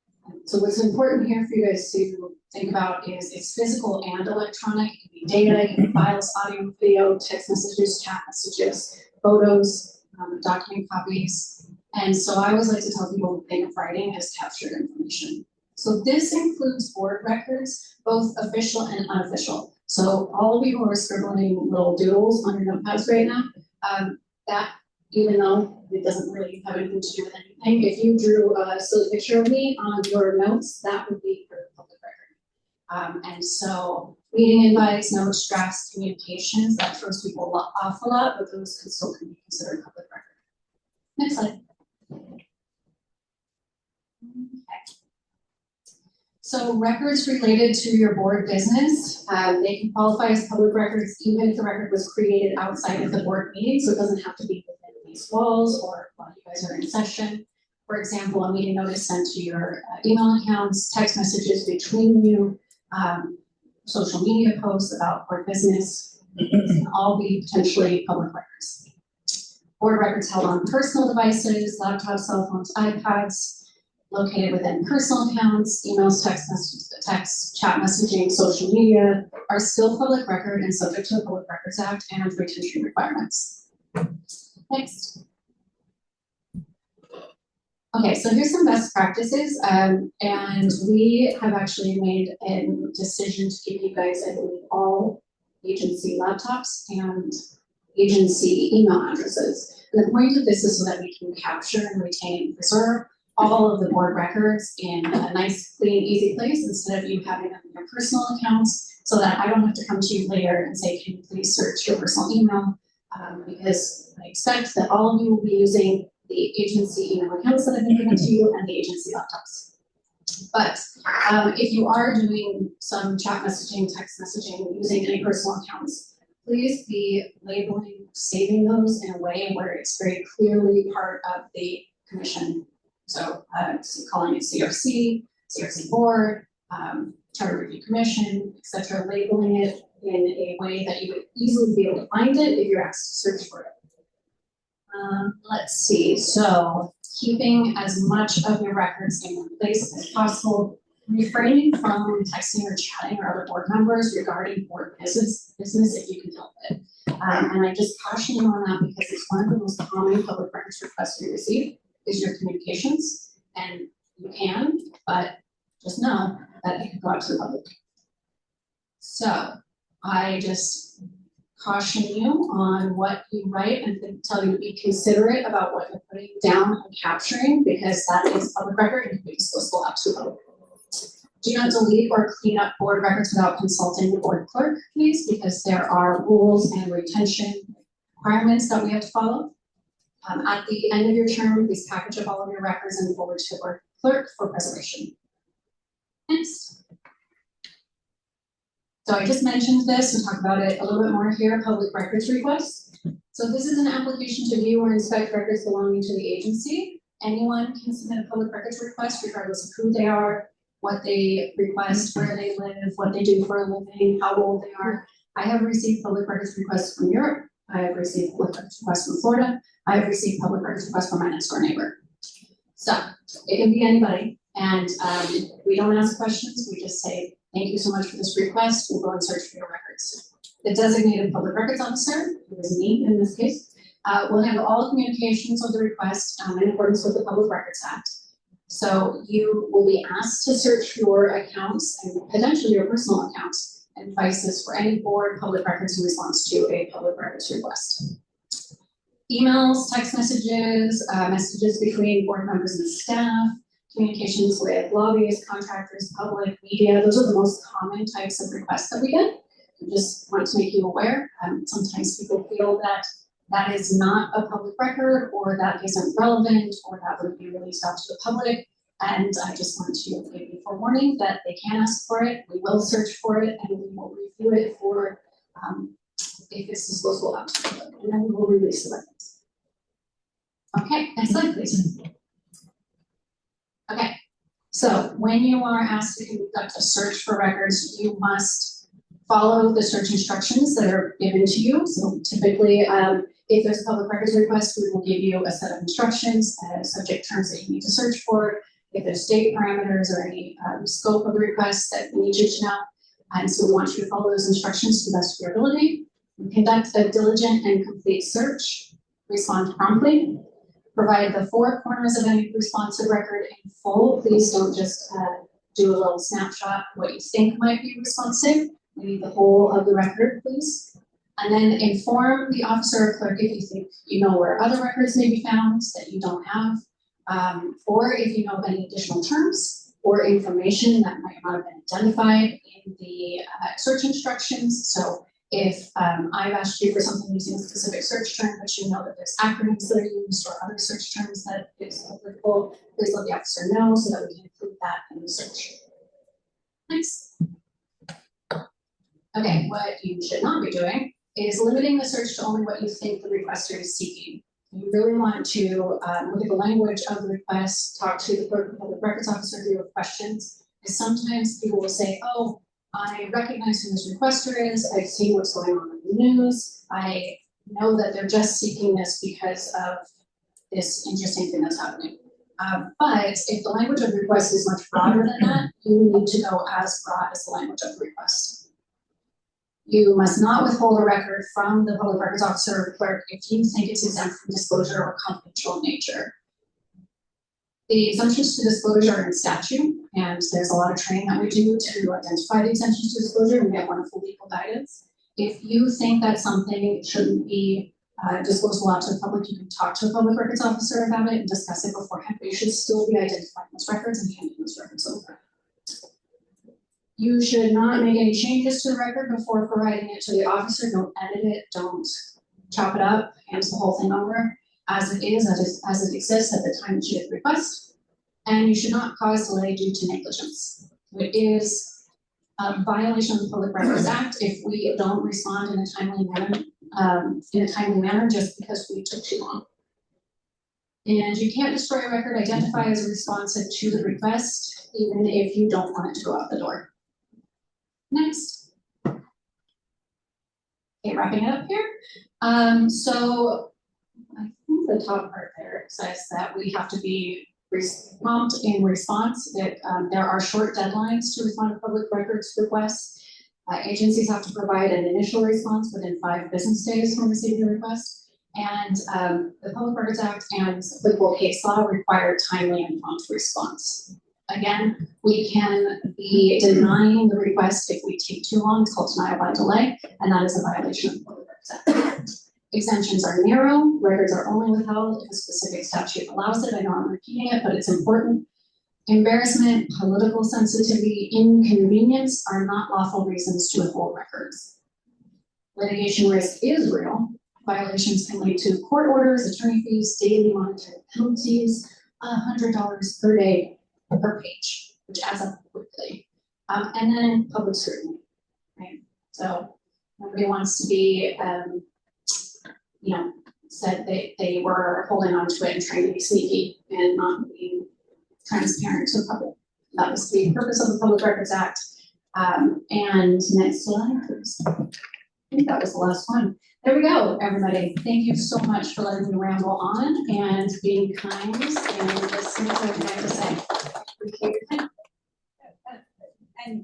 So what's important here for you guys to think about is it's physical and electronic. It can be data, it can be files, audio, video, text messages, chat messages, photos, document copies. And so I always like to tell people to think of writing as captured information. So this includes board records, both official and unofficial. So all of you who are scribbling little doodles on your notepads right now, that, even though it doesn't really have anything to do with anything, if you drew a silly picture of me on your notes, that would be your public record. And so meeting invites, notes, drafts, communications, that throws people off a lot, but those can still be considered public record. Next slide. Okay. So records related to your board business, they can qualify as public records even if the record was created outside of the board meeting, so it doesn't have to be within these walls or while you guys are in session. For example, a meeting notice sent to your email accounts, text messages between you, social media posts about board business, can all be potentially public records. Board records held on personal devices, laptops, cell phones, iPads, located within personal accounts, emails, text, chat messaging, social media are still public record and subject to the Public Records Act and retention requirements. Next. Okay, so here's some best practices, and we have actually made a decision to give you guys, I believe, all agency laptops and agency email addresses. And the point of this is so that we can capture and retain and preserve all of the board records in a nice, clean, easy place instead of you having them in your personal accounts, so that I don't have to come to you later and say, can you please search your personal email? Because I expect that all of you will be using the agency email accounts that have been given to you and the agency laptops. But if you are doing some chat messaging, text messaging using any personal accounts, please be labeling, saving those in a way where it's very clearly part of the commission. So calling it CRC, CRC board, Charter Review Commission, etc., labeling it in a way that you would easily be able to find it if you're asked to search for it. Let's see, so keeping as much of your records in one place as possible, refraining from texting or chatting or other board members regarding board business if you can help it. And I just caution you on that because it's one of the most common public records requests we receive is your communications, and you can, but just know that it can go out to the public. So I just caution you on what you write and tell you to be considerate about what you're putting down and capturing, because that is public record and can be disclosable out to the public. Do not delete or clean up board records without consulting the board clerk, please, because there are rules and retention requirements that we have to follow. At the end of your term, please package up all of your records and forward to the board clerk for preservation. Next. So I just mentioned this and talk about it a little bit more here, public records request. So this is an application to view or inspect records belonging to the agency. Anyone can submit a public records request regardless of who they are, what they request, where they live, what they do for a living, how old they are. I have received public records requests from Europe. I have received public records requests from Florida. I have received public records requests from my next door neighbor. So it can be anybody. And we don't ask questions. We just say, thank you so much for this request. We'll go and search for your records. The designated public records officer, who is me in this case, will handle all communications of the request in accordance with the Public Records Act. So you will be asked to search your accounts and potentially your personal accounts and devices for any board public records in response to a public records request. Emails, text messages, messages between board members and staff, communications with lobbyists, contractors, public, media, those are the most common types of requests that we get. I just want to make you aware. Sometimes people feel that that is not a public record or that isn't relevant or that would be released out to the public. And I just want to give you forewarning that they can ask for it, we will search for it, and we will review it for if it's disclosable out to the public, and then we will release the records. Okay, next slide, please. Okay, so when you are asked to conduct a search for records, you must follow the search instructions that are given to you. So typically, if there's a public records request, we will give you a set of instructions, subject terms that you need to search for. If there's date parameters or any scope of the request that we need you to know. And so we want you to follow those instructions to the best of your ability. Conduct a diligent and complete search. Respond promptly. Provide the four corners of any responsive record in full. Please don't just do a little snapshot of what you think might be responsive. We need the whole of the record, please. And then inform the officer or clerk if you think you know where other records may be found that you don't have. Or if you know of any additional terms or information that might not have been identified in the search instructions. So if I've asked you for something using a specific search term, but you know that there's acronyms that are used or other search terms that is applicable, please let the officer know so that we can include that in the search. Next. Okay, what you should not be doing is limiting the search to only what you think the requester is seeking. You really want to look at the language of the request, talk to the public records officer if you have questions. Because sometimes people will say, oh, I recognize who this requester is, I see what's going on in the news, I know that they're just seeking this because of this interesting thing that's happening. But if the language of the request is much broader than that, you need to go as broad as the language of the request. You must not withhold a record from the public records officer or clerk if you think it's exempt from disclosure or confidential in nature. The exemptions to disclosure are in statute, and there's a lot of training that we do to identify the exemptions to disclosure and get wonderful legal guidance. If you think that something shouldn't be disclosed aloud to the public, you can talk to a public records officer about it and discuss it beforehand, but you should still be identifying those records and handing those records over. You should not make any changes to the record before providing it to the officer. Don't edit it, don't chop it up, hand the whole thing over as it is, as it exists at the time that you get the request. And you should not cause delay due to negligence. It is a violation of the Public Records Act if we don't respond in a timely manner just because we took too long. And you can't destroy a record identified as responsive to the request, even if you don't want it to go out the door. Next. Okay, wrapping it up here. So I think the top part there says that we have to be prompt in response, that there are short deadlines to respond to public records requests. Agencies have to provide an initial response within 5 business days from receiving the request. And the Public Records Act and applicable case law require timely and prompt response. Again, we can be denying the request if we take too long. It's called denial by delay, and that is a violation of the Public Records Act. Exemptions are narrow. Records are only withheld if a specific statute allows it. I know I'm repeating it, but it's important. Embarrassment, political sensitivity, inconvenience are not lawful reasons to withhold records. Litigation risk is real. Violations can lead to court orders, attorney fees, daily monetary penalties, $100 per day per page, which adds up quickly. And then public scrutiny, right? So nobody wants to be, said they were holding on to it and trying to be sneaky and not being transparent to the public. That was the purpose of the Public Records Act. And next slide, please. I think that was the last one. There we go, everybody. Thank you so much for letting me ramble on and being kind and listening to what I have to say. Appreciate your time. I'm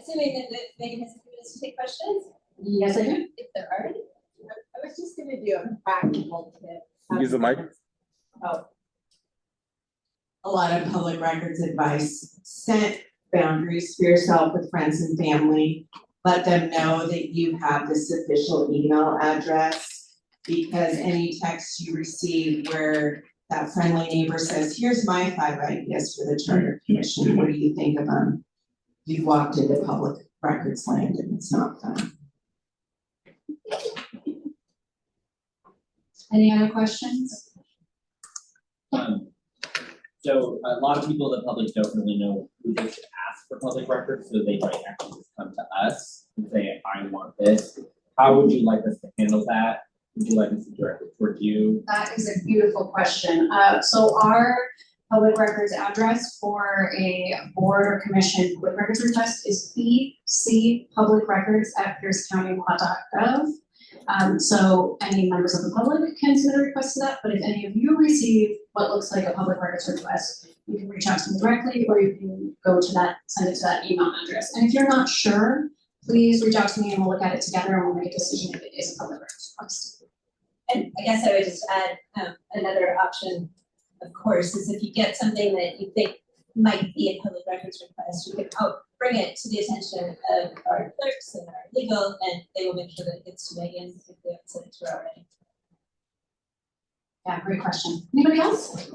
assuming that Megan has a few minutes to take questions. Yes, I do. If there are any. I was just gonna do a practical tip. Use the mic. Oh, A lot of public records advice: set boundaries for yourself with friends and family. Let them know that you have this official email address, because any text you receive where that friendly neighbor says, here's my 5 ideas for the Charter Commission, what do you think of them? You've walked into public records land and it's not fun. Any other questions? So a lot of people in the public don't really know who they should ask for public records, so they might actually just come to us and say, I want this. How would you like us to handle that? Would you like us to direct it toward you? That is a beautiful question. So our public records address for a board or commission public records request is pcpublicrecords@piercecountylaw.gov. So any members of the public can submit a request to that, but if any of you receive what looks like a public records request, you can reach out to me directly, or you can go to that, send it to that email address. And if you're not sure, please reach out to me and we'll look at it together and we'll make a decision if it is a public records request. And I guess I would just add another option, of course, is if you get something that you think might be a public records request, you can bring it to the attention of our clerks and our legal, and they will make sure that it gets to Megan if they haven't sent it to her already. Yeah, great question. Anybody else?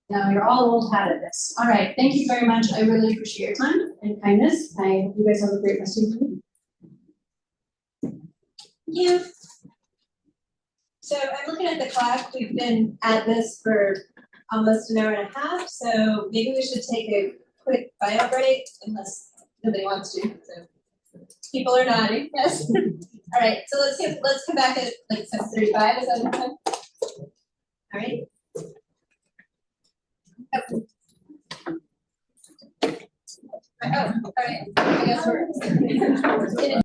No, you're all old hat at this. All right, thank you very much. I really appreciate your time and kindness. I hope you guys have a great rest of your week. Thank you. So I'm looking at the clock. We've been at this for almost an hour and a half, so maybe we should take a quick bio break unless nobody wants to. So people are nodding. Yes. All right. So let's come back at like 7:35. Is that okay? All right. Oh, all right. I guess we're.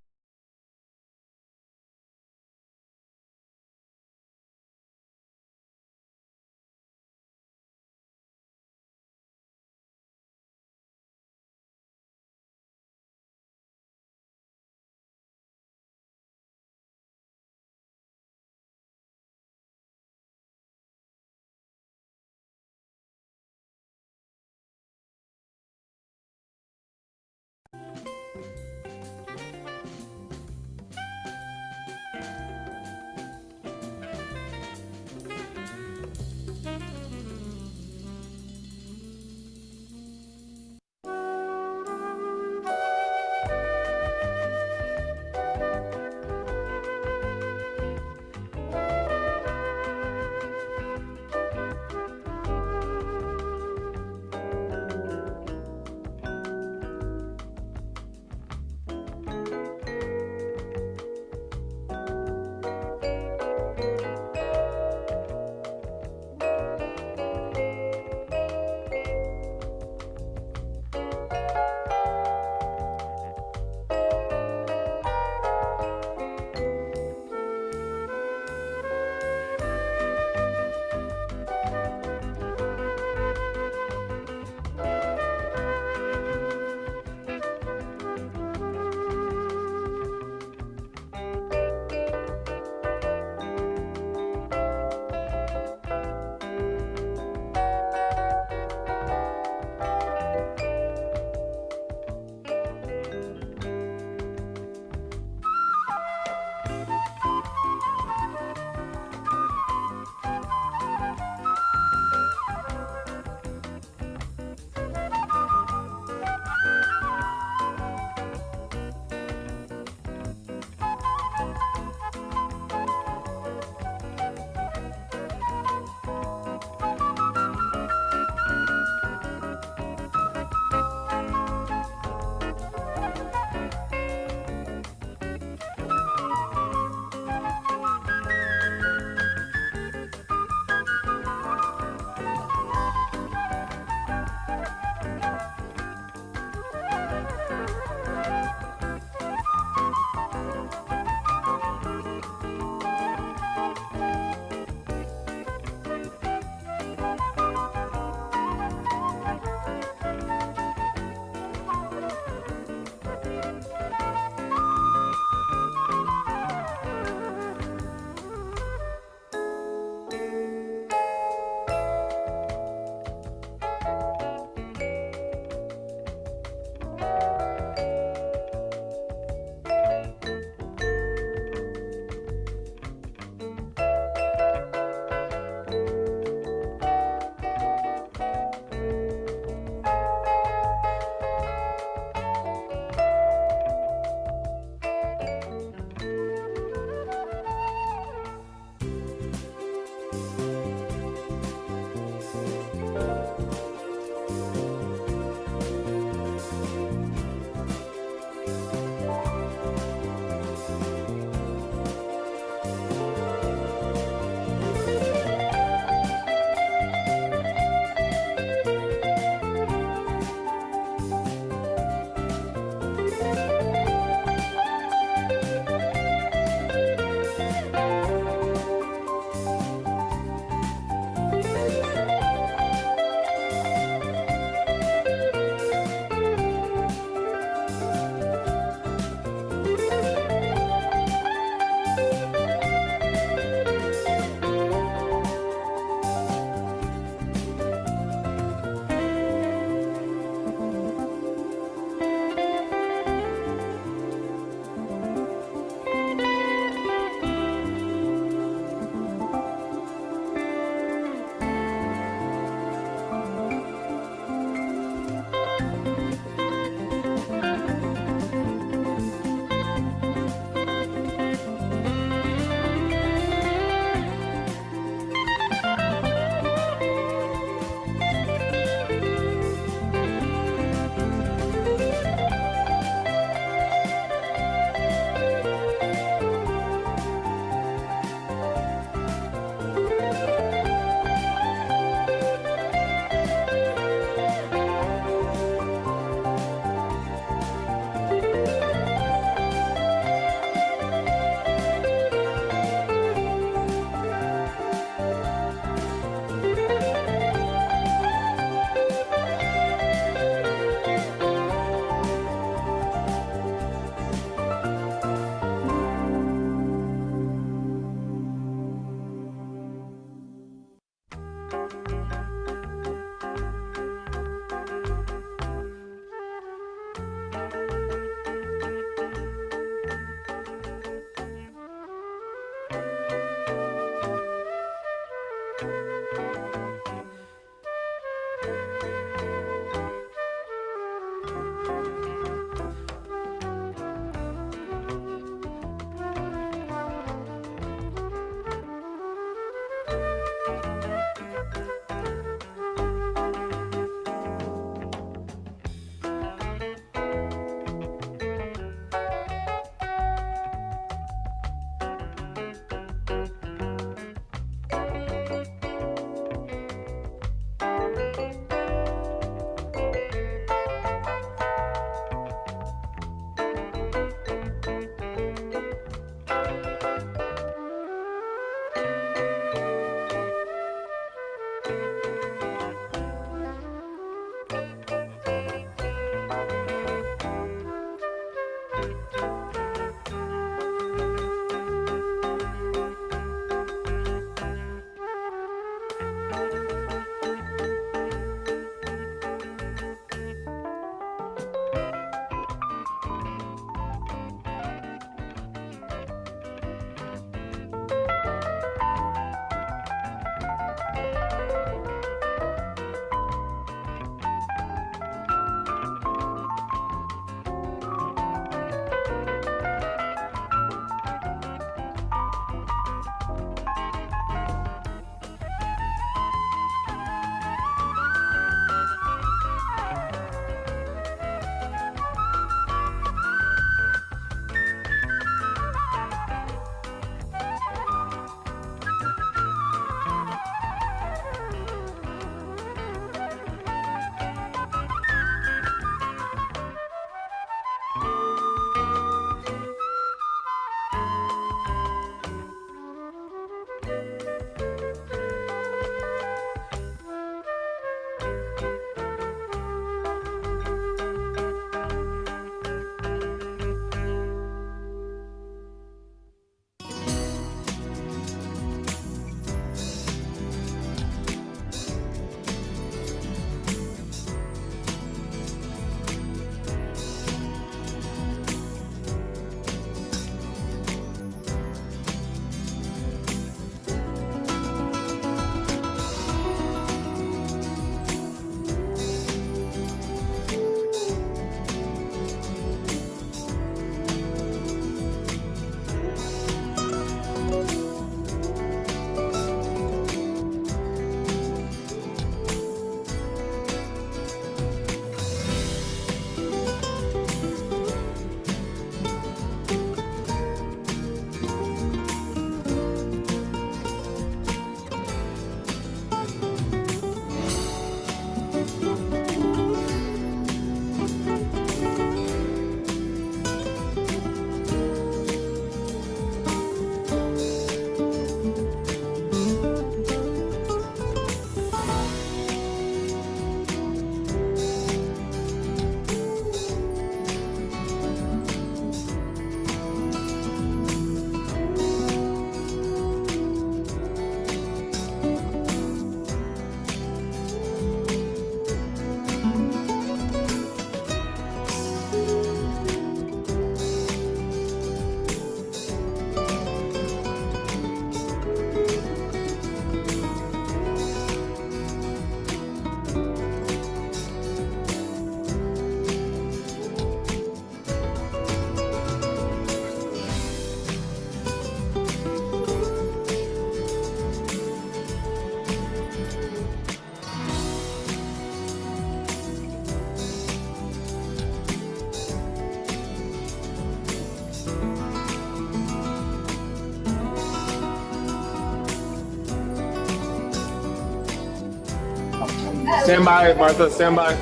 Stand by, Martha, stand by.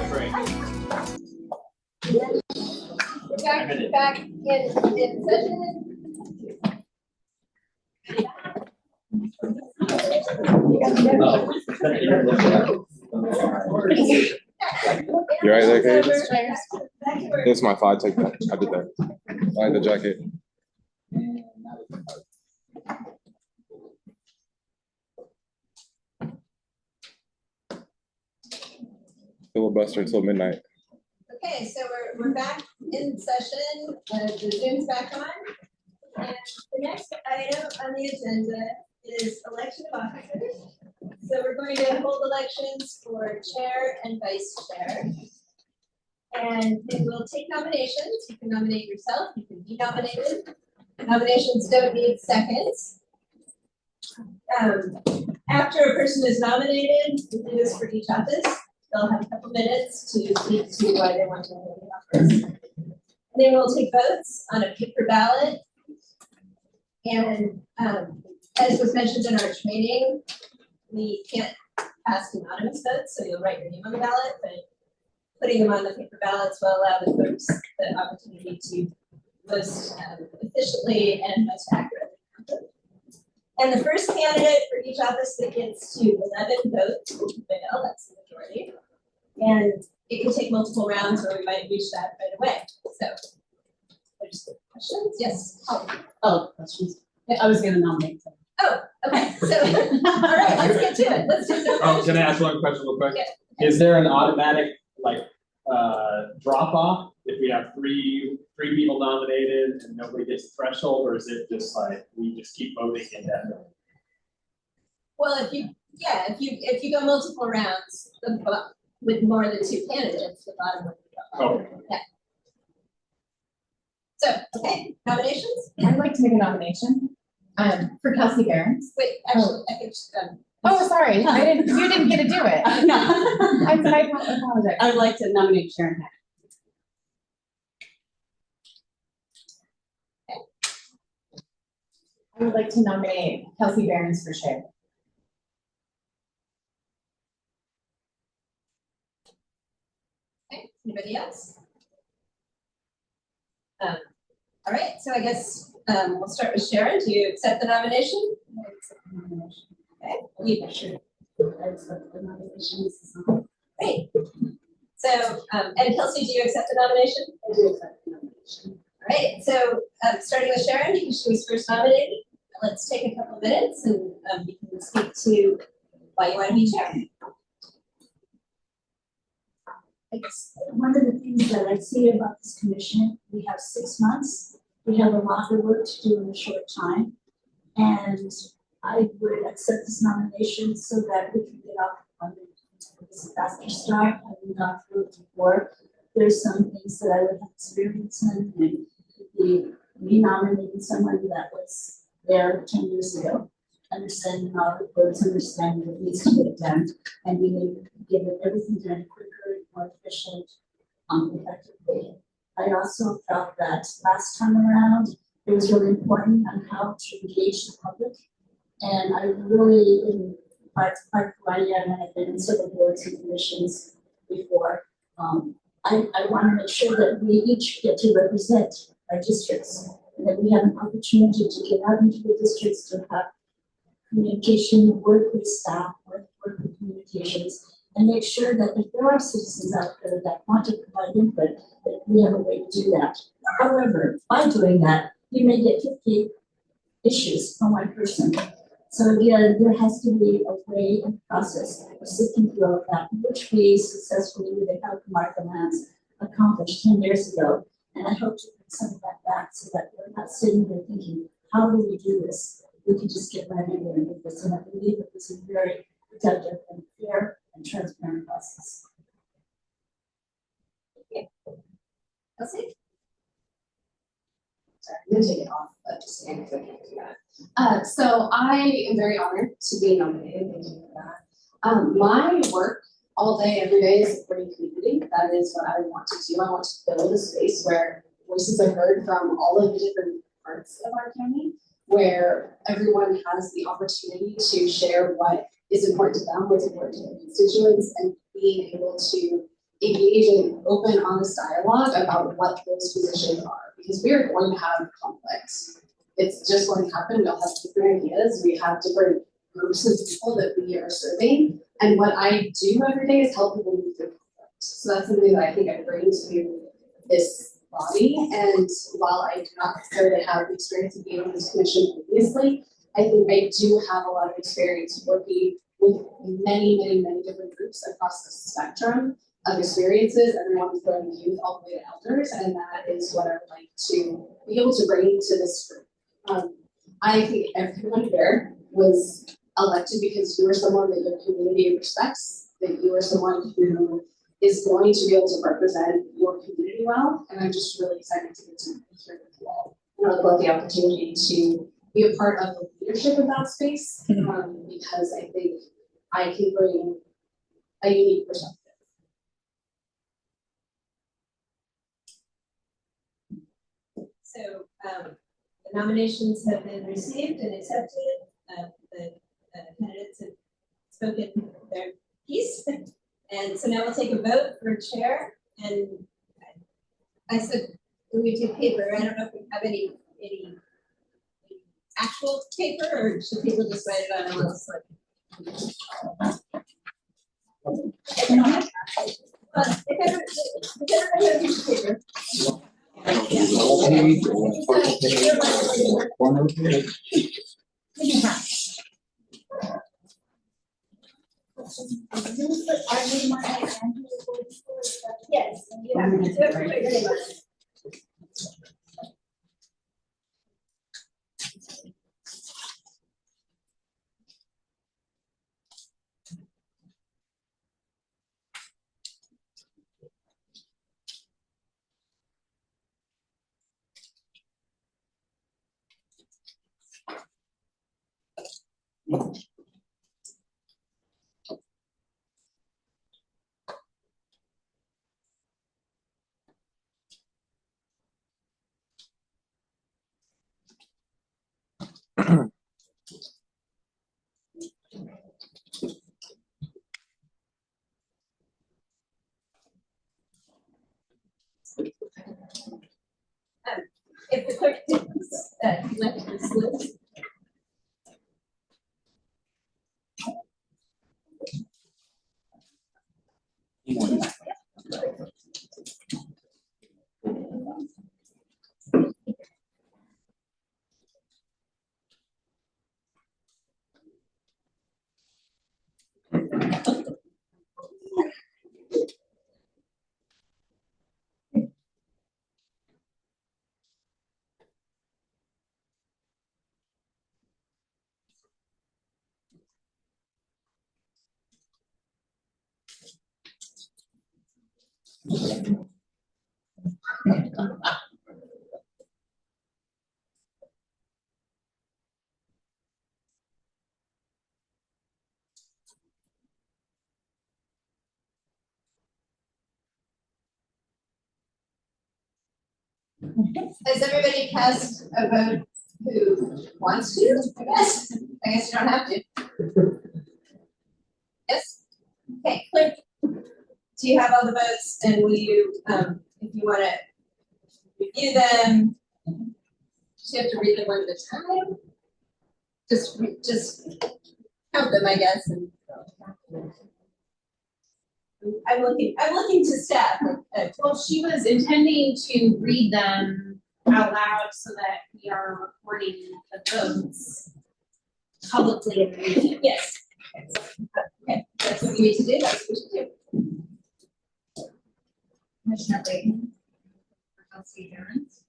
We're back in session. You right there, Kate? That's my file. Take that. I did that. I like the jacket. Filibuster until midnight. Okay, so we're back in session, the Zoom's back on. And the next item on the agenda is election of officers. So we're going to hold elections for chair and vice chair. And then we'll take nominations. You can nominate yourself, you can be nominated. Nominations don't need seconds. After a person is nominated, we do this for each office. They'll have a couple minutes to speak to why they want to hold the office. And then we'll take votes on a paper ballot. And as was mentioned in our training, we can't cast anonymous votes, so you'll write your name on the ballot, but putting them on the paper ballots will allow the folks the opportunity to most efficiently and most accurately count them. And the first candidate for each office that gets to 11 votes will prevail, that's the majority. And it can take multiple rounds, or we might reach that right away. So, there's questions? Yes. Oh, questions. Yeah, I was gonna nominate. Oh, okay. So, all right, let's get to it. Let's do some. Oh, can I ask one question real quick? Yeah. Is there an automatic drop off if we have three people nominated and nobody gets a threshold, or is it just like we just keep voting indefinitely? Well, if you go multiple rounds with more than two candidates, the bottom would be drop off. Okay. Yeah. So, okay, nominations? I'd like to make a nomination for Kelsey Behrens. Wait, actually, I think Oh, sorry, you didn't get to do it. I apologize. I'd like to nominate Sharon Hack. I would like to nominate Kelsey Behrens for chair. Okay, anybody else? All right, so I guess we'll start with Sharon. Do you accept the nomination? I accept the nomination. Okay, you sure. I accept the nomination. Great. So, and Kelsey, do you accept the nomination? I do accept the nomination. All right, so starting with Sharon, because she was first nominated, let's take a couple of minutes and you can speak to why you want to be chair. I guess one of the things that I see about this commission, we have 6 months. We have a lot of work to do in a short time. And I would accept this nomination so that we can get off on this faster start. I've gone through it before. There's some things that I would have experience in, and be re-nominating someone that was there 10 years ago, understanding all the codes, understanding what needs to get done, and being able to get everything done quicker, more efficient, effectively. I also felt that last time around, it was really important on how to engage the public. And I really, in part of who I am, and I've been in several boards and commissions before, I want to make sure that we each get to represent our districts, and that we have an opportunity to get out into the districts to have communication, work with staff, work with communications, and make sure that if there are citizens out there that want to provide input, that we have a way to do that. However, by doing that, you may get 50 issues from one person. So again, there has to be a way and process of sifting through all of that, which we successfully with the help of Martha Lance accomplished 10 years ago. And I hope to bring some of that back so that we're not sitting there thinking, how do we do this? We can just get right in there and do this. And I believe that this is a very productive and fair and transparent process. Okay. Kelsey? Sorry, I'm gonna take it off, just so I can do that. So I am very honored to be nominated. Thank you for that. My work all day, every day is supporting community. That is what I want to do. I want to build a space where voices are heard from all of the different parts of our county, where everyone has the opportunity to share what is important to them, what's important to their constituents, and being able to engage in open, honest dialogue about what those positions are, because we are going to have conflicts. It's just going to happen. We'll have different ideas. We have different groups of people that we are serving. And what I do every day is help people move through conflict. So that's something that I think I bring to this body. And while I do not necessarily have the experience of being on this commission previously, I think I do have a lot of experience working with many, many, many different groups across the spectrum of experiences, everyone from youth all the way to elders, and that is what I would like to be able to bring to this group. I think everyone here was elected because you are someone that your community respects, that you are someone who is going to be able to represent your community well, and I'm just really excited to get to be here with you all. And I would love the opportunity to be a part of the leadership of that space, because I think I can bring a unique perspective. So the nominations have been received and accepted. The candidates have spoken their piece. And so now we'll take a vote for chair. And I said, we do paper. I don't know if we have any actual paper, or should people just write it on a little slip? If everybody has a piece of paper. Yes, you have to write your name on it. If the clerk thinks that he left this list. Has everybody cast a vote who wants to? I guess you don't have to. Yes? Okay, clerk. Do you have all the votes, and will you, if you want to review them, you have to read them one at a time? Just count them, I guess. And I'm looking to staff. Well, she was intending to read them out loud so that we are recording the votes publicly in the meeting. Yes. Okay, that's what you need to do. That's what you do. Commissioner Layton. Kelsey Jones.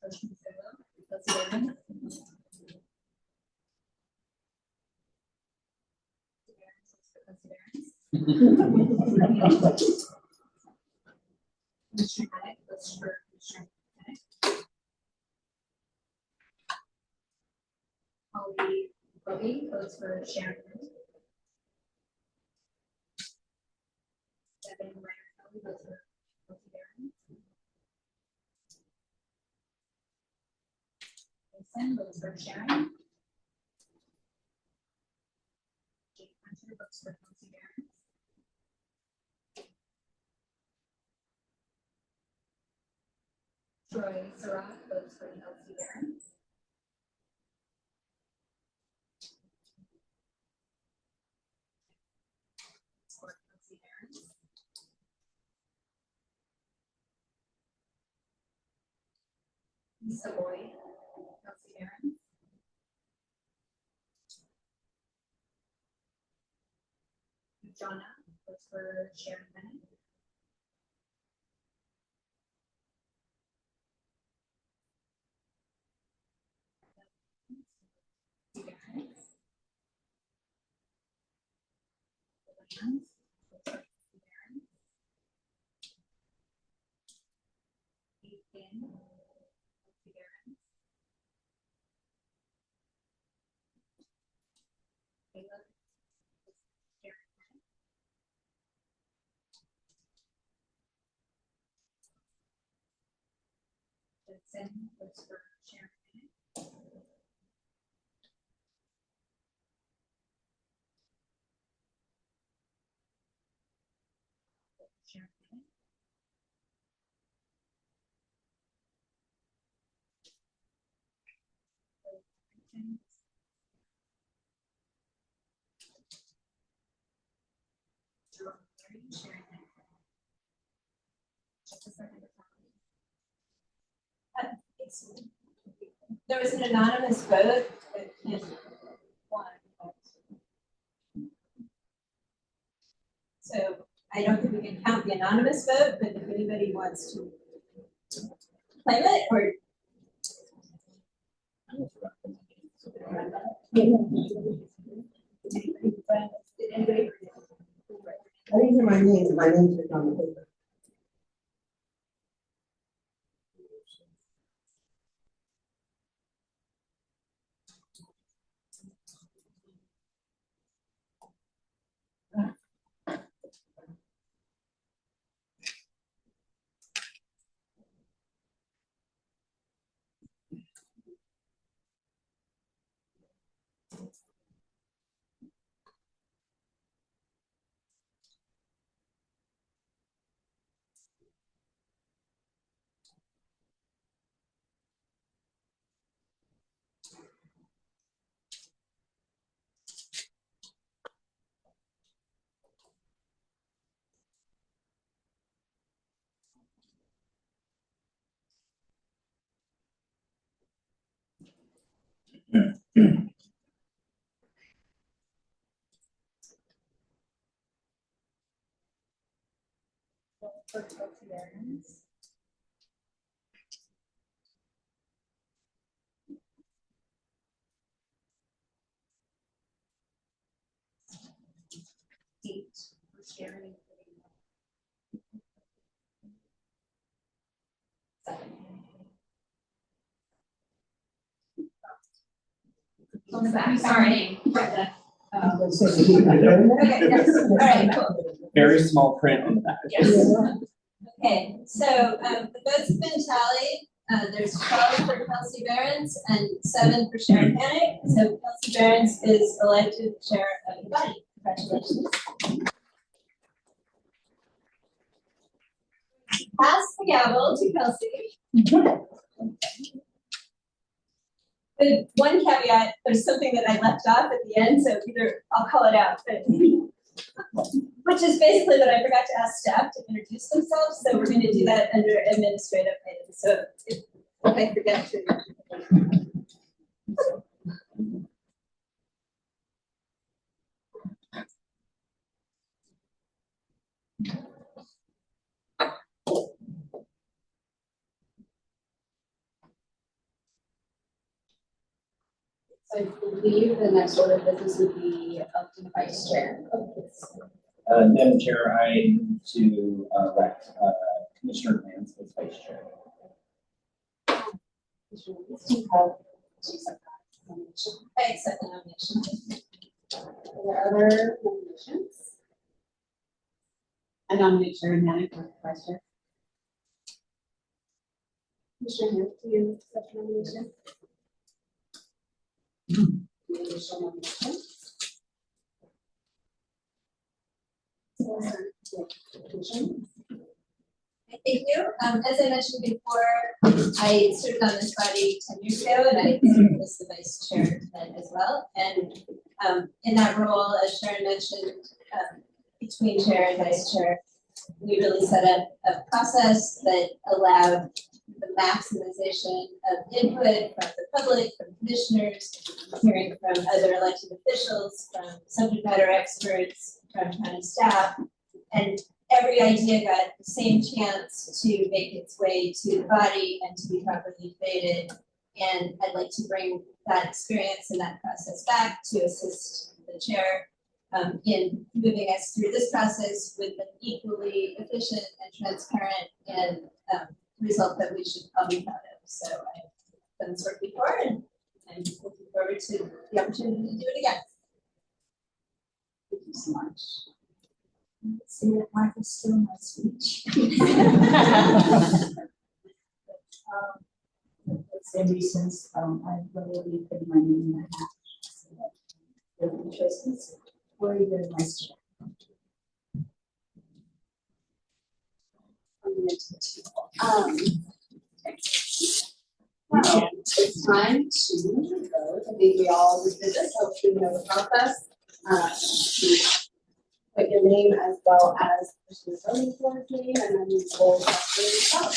Kelsey Jones. Commissioner Haddock, votes for Commissioner Haddock. Holly Bobby votes for Sharon. Devin Ryder votes for Kelsey Barron. Mason votes for Sharon. Jake Fletcher votes for Kelsey Barron. Troy Surratt votes for Kelsey Barron. For Kelsey Barron. Lisa Boyd, Kelsey Barron. Jonna votes for Sharon Bennett. Judson votes for Sharon Bennett. Sharon Bennett. Jerome Mary, Sharon Bennett. Just a second. There was an anonymous vote that can't won. So I don't think we can count the anonymous vote, but if anybody wants to claim it or. Did anybody? I didn't hear my name, my name's written on the paper. For Kelsey Barron. Eight for Sharon. Seven. On the back, sorry. Okay, yes, all right, cool. Very small print on the back. Yes. Okay, so the votes have been tallied. There's 12 for Kelsey Barron's and 7 for Sharon Panic. So Kelsey Barron's is elected chair of the body. Congratulations. Pass the gavel to Kelsey. With one caveat, there's something that I left off at the end, so either I'll call it out, but which is basically that I forgot to ask staff to introduce themselves, so we're going to do that under administrative items. So if I forget to. So I believe the next order of business would be electing a vice chair. Madam Chair, I move to elect Commissioner Lance as vice chair. Commissioner Lance, do you have to accept that nomination? I accept the nomination. Are there other nominations? I nominate Sharon Panic for vice chair. Commissioner Hand, do you accept the nomination? Any additional nominations? Thank you. As I mentioned before, I served on this body 10 years ago, and I served as the vice chair then as well. And in that role, as Sharon mentioned, between chair and vice chair, we really set up a process that allowed the maximization of input from the public, from commissioners, hearing from other elected officials, from subject matter experts, from county staff, and every idea got the same chance to make its way to the body and to be properly debated. And I'd like to bring that experience and that process back to assist the chair in moving us through this process with an equally efficient and transparent and result that we should all be proud of. So I've done this work before, and I'm looking forward to the opportunity to do it again. Thank you so much. Let's see that Martha's still in my speech. It's in reasons I really put my name in my hat. So the choices were either vice chair. Well, it's time to vote. I think we all did this, so you know the process. Put your name as well as the person you're voting for name, and then you will vote.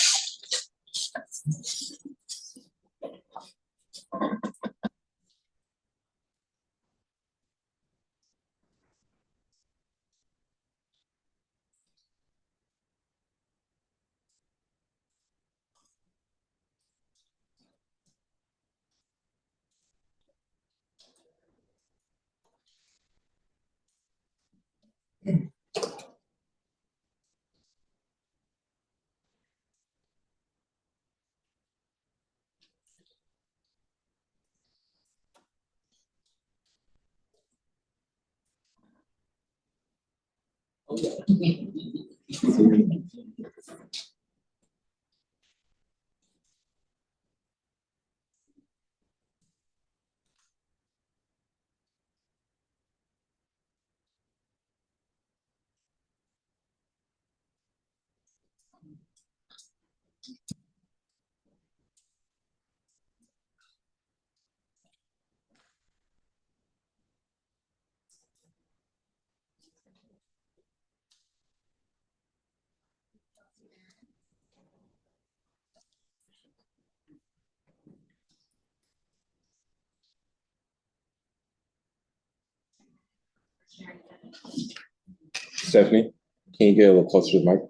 Stephanie, can you get a little closer to the mic?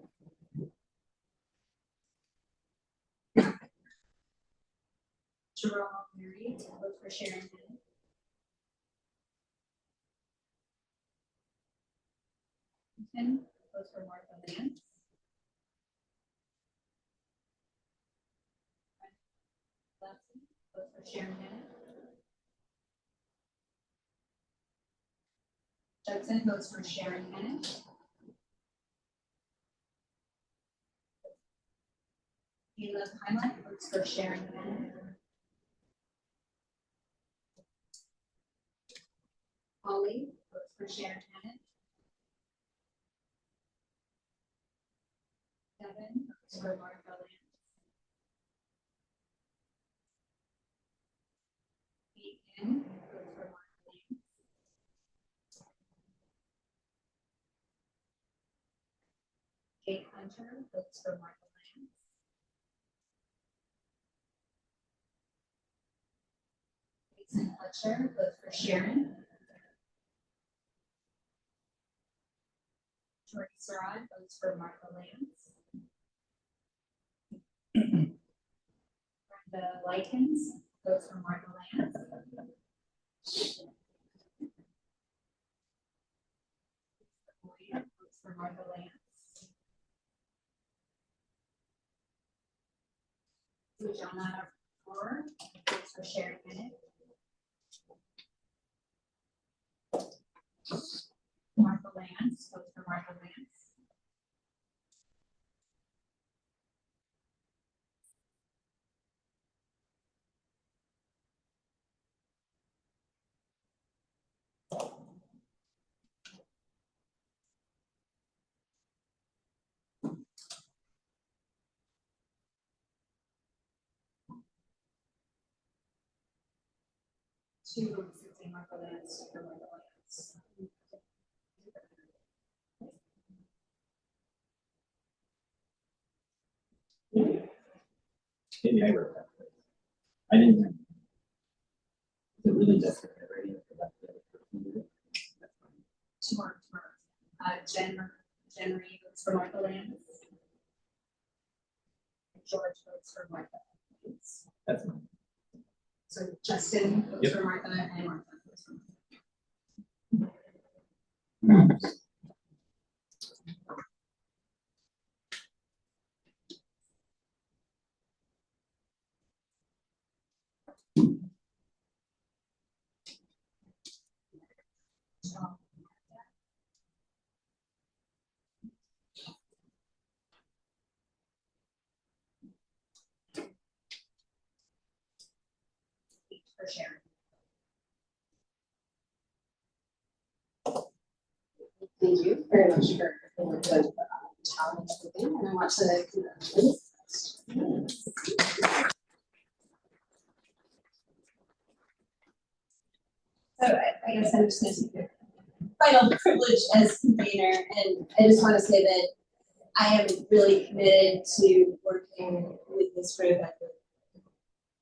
Jerome Mary, to vote for Sharon Bennett. Tim, vote for Martha Lance. Lawson, vote for Sharon Bennett. Judson votes for Sharon Bennett. Caleb Heinlein votes for Sharon Bennett. Holly votes for Sharon Bennett. Devin votes for Martha Lance. Ethan votes for Martha Lance. Jake Hunter votes for Martha Lance. Mason Fletcher votes for Sharon. Jordy Surratt votes for Martha Lance. Brenda Likens votes for Martha Lance. Moya votes for Martha Lance. Sujana Kaur votes for Sharon Bennett. Martha Lance votes for Martha Lance. to 16 Marco Lands, for Marco Lands. Maybe I wrote that. I didn't. Is it really just writing for that? Tomorrow. Jen Reed votes for Marco Lands. George votes for Martha. That's mine. So Justin votes Yep. for Martha and Martha votes for Martha. For Sharon. Thank you very much for the talent and everything, and I want to congratulate. So I guess I'm just going to take the final privilege as convener, and I just want to say that I am really committed to working with this group and with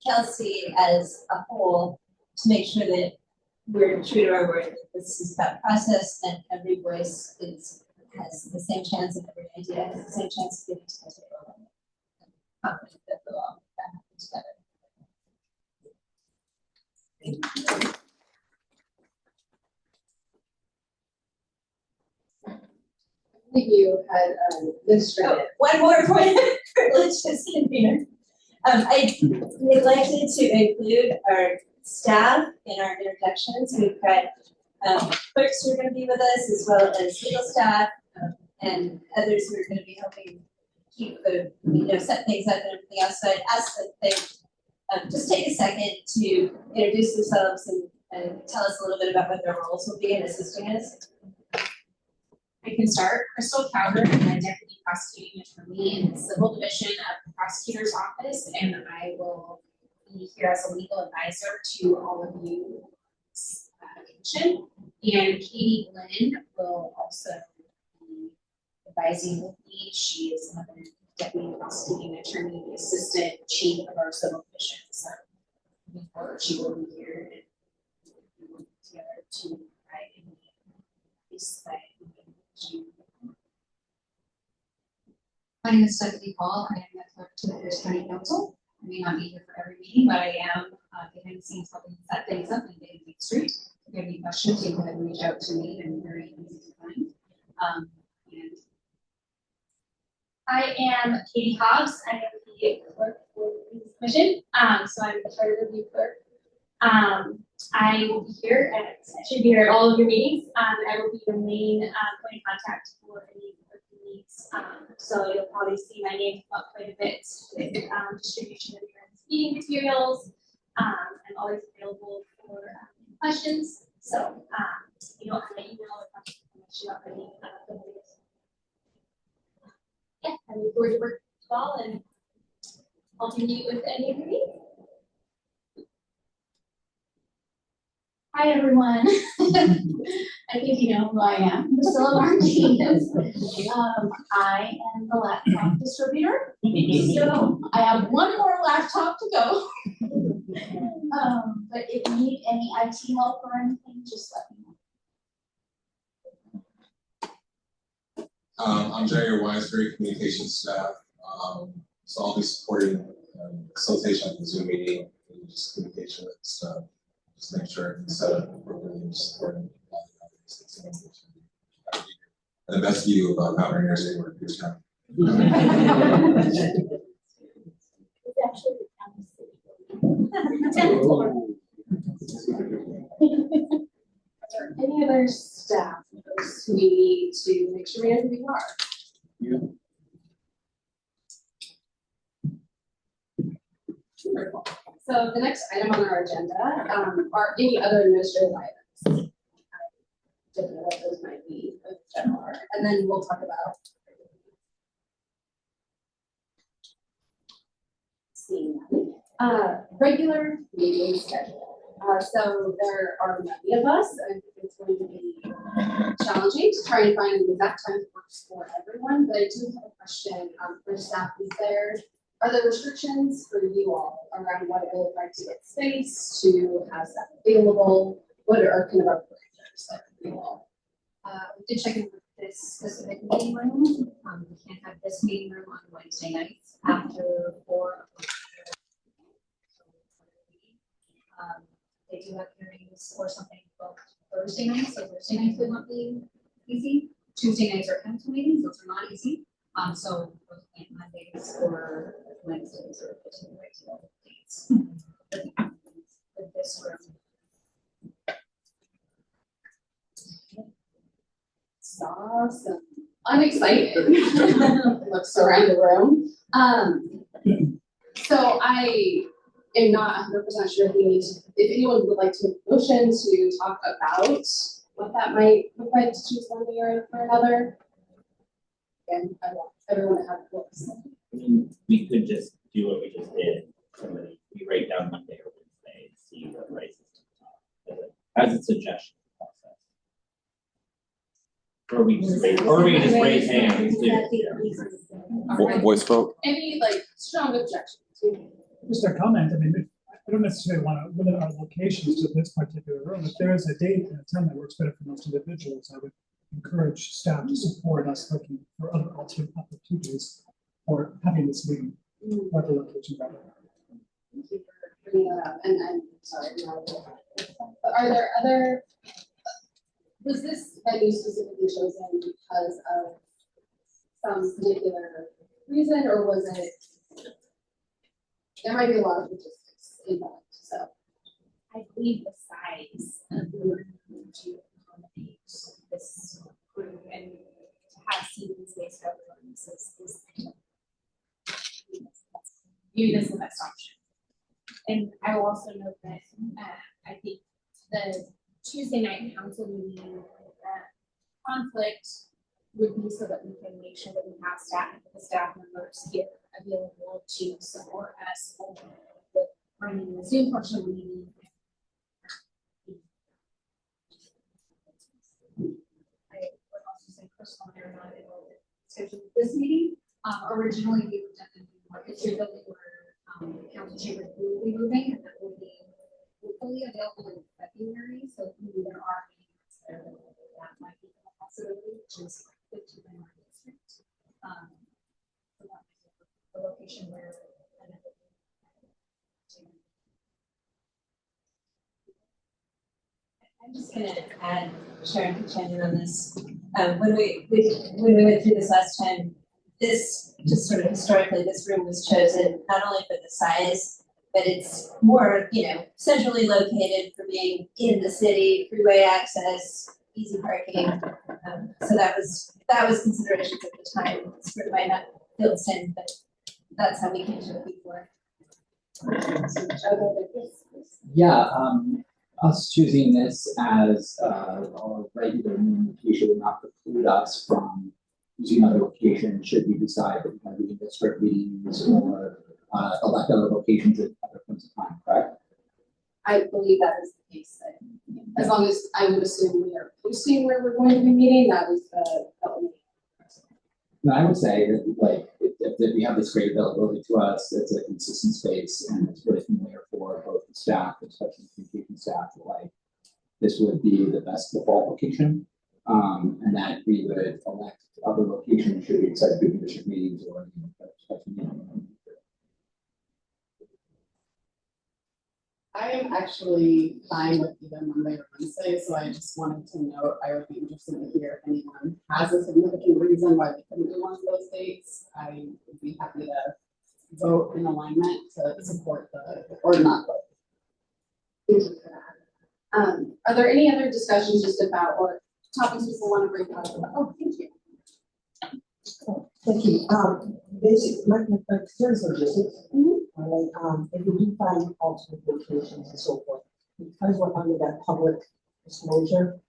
Kelsey as a whole to make sure that we're true to our word, that this is about process and every voice has the same chance and every idea has the same chance of getting to the table. I'm confident that we'll all make that happen together. I think you had administrative. One more point of privilege as convener. I neglected to include our staff in our introductions. We've got clerks who are going to be with us, as well as legal staff and others who are going to be helping keep the, set things up and everything else. So I'd ask that they just take a second to introduce themselves and tell us a little bit about what their roles will be in assisting us. I can start. Crystal Calvert, I'm a deputy prosecuting attorney in the civil division of the prosecutor's office, and I will be here as a legal advisor to all of you this commission. And Katie Glenn will also be advising with me. She is another deputy prosecuting attorney, the assistant chief of our civil division. So looking forward, she will be here and we will work together to write in this way. My name is Stephanie Paul. I am the clerk to the Pierce County Council. I may not be here for every meeting, but I am behind the scenes helping set things up in Main Street. If you have any questions, you can go ahead and reach out to me. I'm very easy to find. And I am Katie Hobbs. I am the clerk for the commission. So I'm the charter review clerk. I will be here I should be here at all of your meetings. I will be the main point of contact for any of the meetings. So you'll probably see my name come up quite a bit with distribution of your meeting materials. I'm always available for questions. So you don't have my email or questions already. Yeah, I look forward to working with you all and helping you with any of your needs. Hi, everyone. I think you know who I am. Priscilla Martinez. I am the laptop distributor. So I have one more laptop to go. But if you need any IT help or anything, just let me know. I'm Jerry Wiseberry, communications staff. So I'll be supporting facilitation of the Zoom meeting and just communication and stuff. Just make sure it's set up appropriately and supporting. And the best view about Mount Rainier State where Pierce County. It's actually the county city. 10th floor. Are there any other staff members who we need to make sure we know who you are? Yeah. Wonderful. So the next item on our agenda are any other administrative items. I don't know what those might be, but there are, and then we'll talk about seeing regular meeting schedule. So there are many of us, and it's going to be challenging to try and find the exact time that works for everyone, but I do have a question for staff. Are there restrictions for you all around what it will look like to get space, to have staff available? What are kind of our parameters that you all? We did check in with this specific meeting room. We can't have this meeting room on Wednesday nights after 4 o'clock. They do have hearings or something booked Thursday nights, so Thursday nights will not be easy. Tuesday nights are council meetings, those are not easy. So we're looking at Mondays or Wednesdays or regular dates. With this room. It's awesome. I'm excited. Looks around the room. So I am not 100% sure if anyone would like to make a motion to talk about what that might look like to choose one way or another. Again, I want everyone to have books. I mean, we could just do what we just did. We write down Monday or Wednesday, see what rises to the top as a suggestion process. Or we just raise hands. Voice vote? Any strong objections? Just a comment, I mean, I don't necessarily want to limit our locations to this particular room. If there is a date and a time that works better for most individuals, I would encourage staff to support us looking for other alternative opportunities for having this meeting at the location better. Thank you for bringing that up. And I'm sorry, but are there other, was this venue specifically chosen because of some particular reason, or was it, there might be a lot of logistics involved, so. I believe the size of the room to accommodate this group and to have seating space for everyone is viewed as the best option. And I will also note that I think the Tuesday night council meeting conflict would be so that we can make sure that we have the staff members here available to support us with running the Zoom portion of the meeting. I would also say Crystal and I are not able to schedule this meeting. Originally, we were definitely market here that we were council chamber will be moving, and that will be fully available in February. So maybe there are meetings there that might be a possibility, which is 15 in our district. So that the location where I'm just gonna add, Sharon can chime in on this. When we went through this last time, this just sort of historically, this room was chosen not only for the size, but it's more, centrally located for being in the city, freeway access, easy parking. So that was considerations at the time. Sort of might not feel the same, but that's how we came to it before. Yeah, us choosing this as our regular location would not preclude us from using other locations should we decide that we're going to be in district meetings or elect other locations at other points of time, correct? I believe that is the case. As long as I would assume we are posting where we're going to be meeting, that was the element. No, I would say that if we have this great availability to us, it's a consistent space and it's really familiar for both the staff, especially the communication staff, this would be the best default location. And that we would elect other locations should we decide to do district meetings or special meetings. I am actually fine with either Monday or Wednesday, so I just wanted to note I would be interested to hear if anyone has a significant reason why they couldn't do one of those dates. I would be happy to vote in alignment to support or not vote. Thank you for that. Are there any other discussions just about or topics people want to bring up? Oh, thank you. Thank you. Basically, my concerns are logistics. If we do find alternate locations and so forth, because we're under that public disclosure,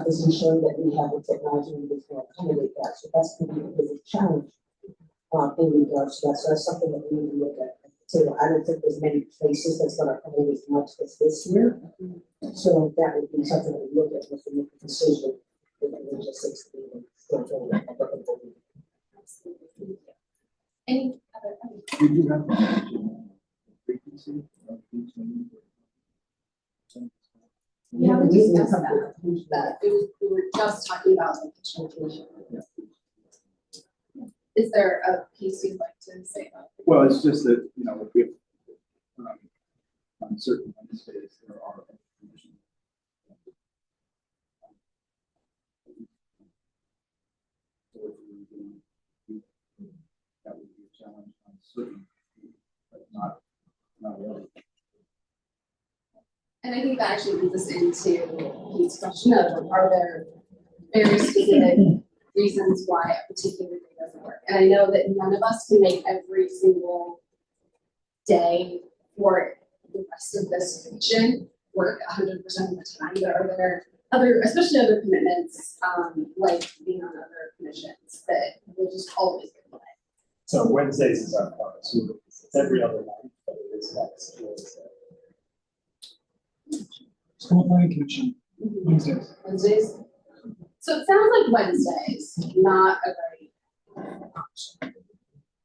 is ensuring that we have the technology needed to accommodate that. So that's going to be the biggest challenge in regards to that. So that's something that we need to look at So I don't think there's many places that's gonna hold as much as this year. So that would be something that we look at with the decision with the logistics meeting. Any other? Did you have frequency of each meeting? Yeah, we discussed that. We were just talking about like the change. Is there a piece you'd like to say about it? Well, it's just that, you know, if we, on certain Wednesdays, there are commissions. That would be a challenge on certain, but not really. And I think that actually leads us into Pete's question of, are there very specific reasons why a particular day doesn't work? And I know that none of us can make every single day for the rest of this fiction work 100% of the time. But are there other, especially other commitments, like being on other commissions that will just always get away? So Wednesdays is our part, so it's every other night, but it is next Wednesday. School planning commission, Wednesdays. Wednesdays? So it sounds like Wednesdays, not a great option,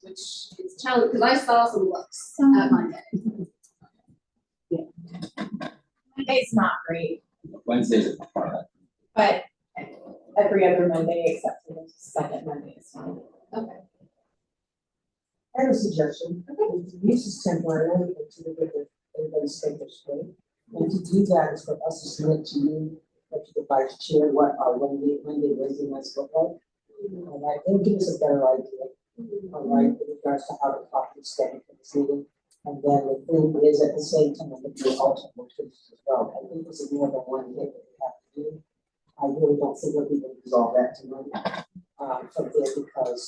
which is challenging, because I saw some looks at Monday. Monday's not great, Wednesdays are part of that. but every other Monday except for the second Monday is fine. Okay. I have a suggestion. Use is temporary until we get everybody's schedule straight. And to do that is for us to submit to you, to the vice chair, what our Wednesday nights look like. All right, and give us a better idea. All right, with regards to how to properly schedule for this meeting. And then the thing is at the same time, with the alternate locations as well. I think this is more than one thing that we have to do. I really don't think that we can resolve that tonight. From there because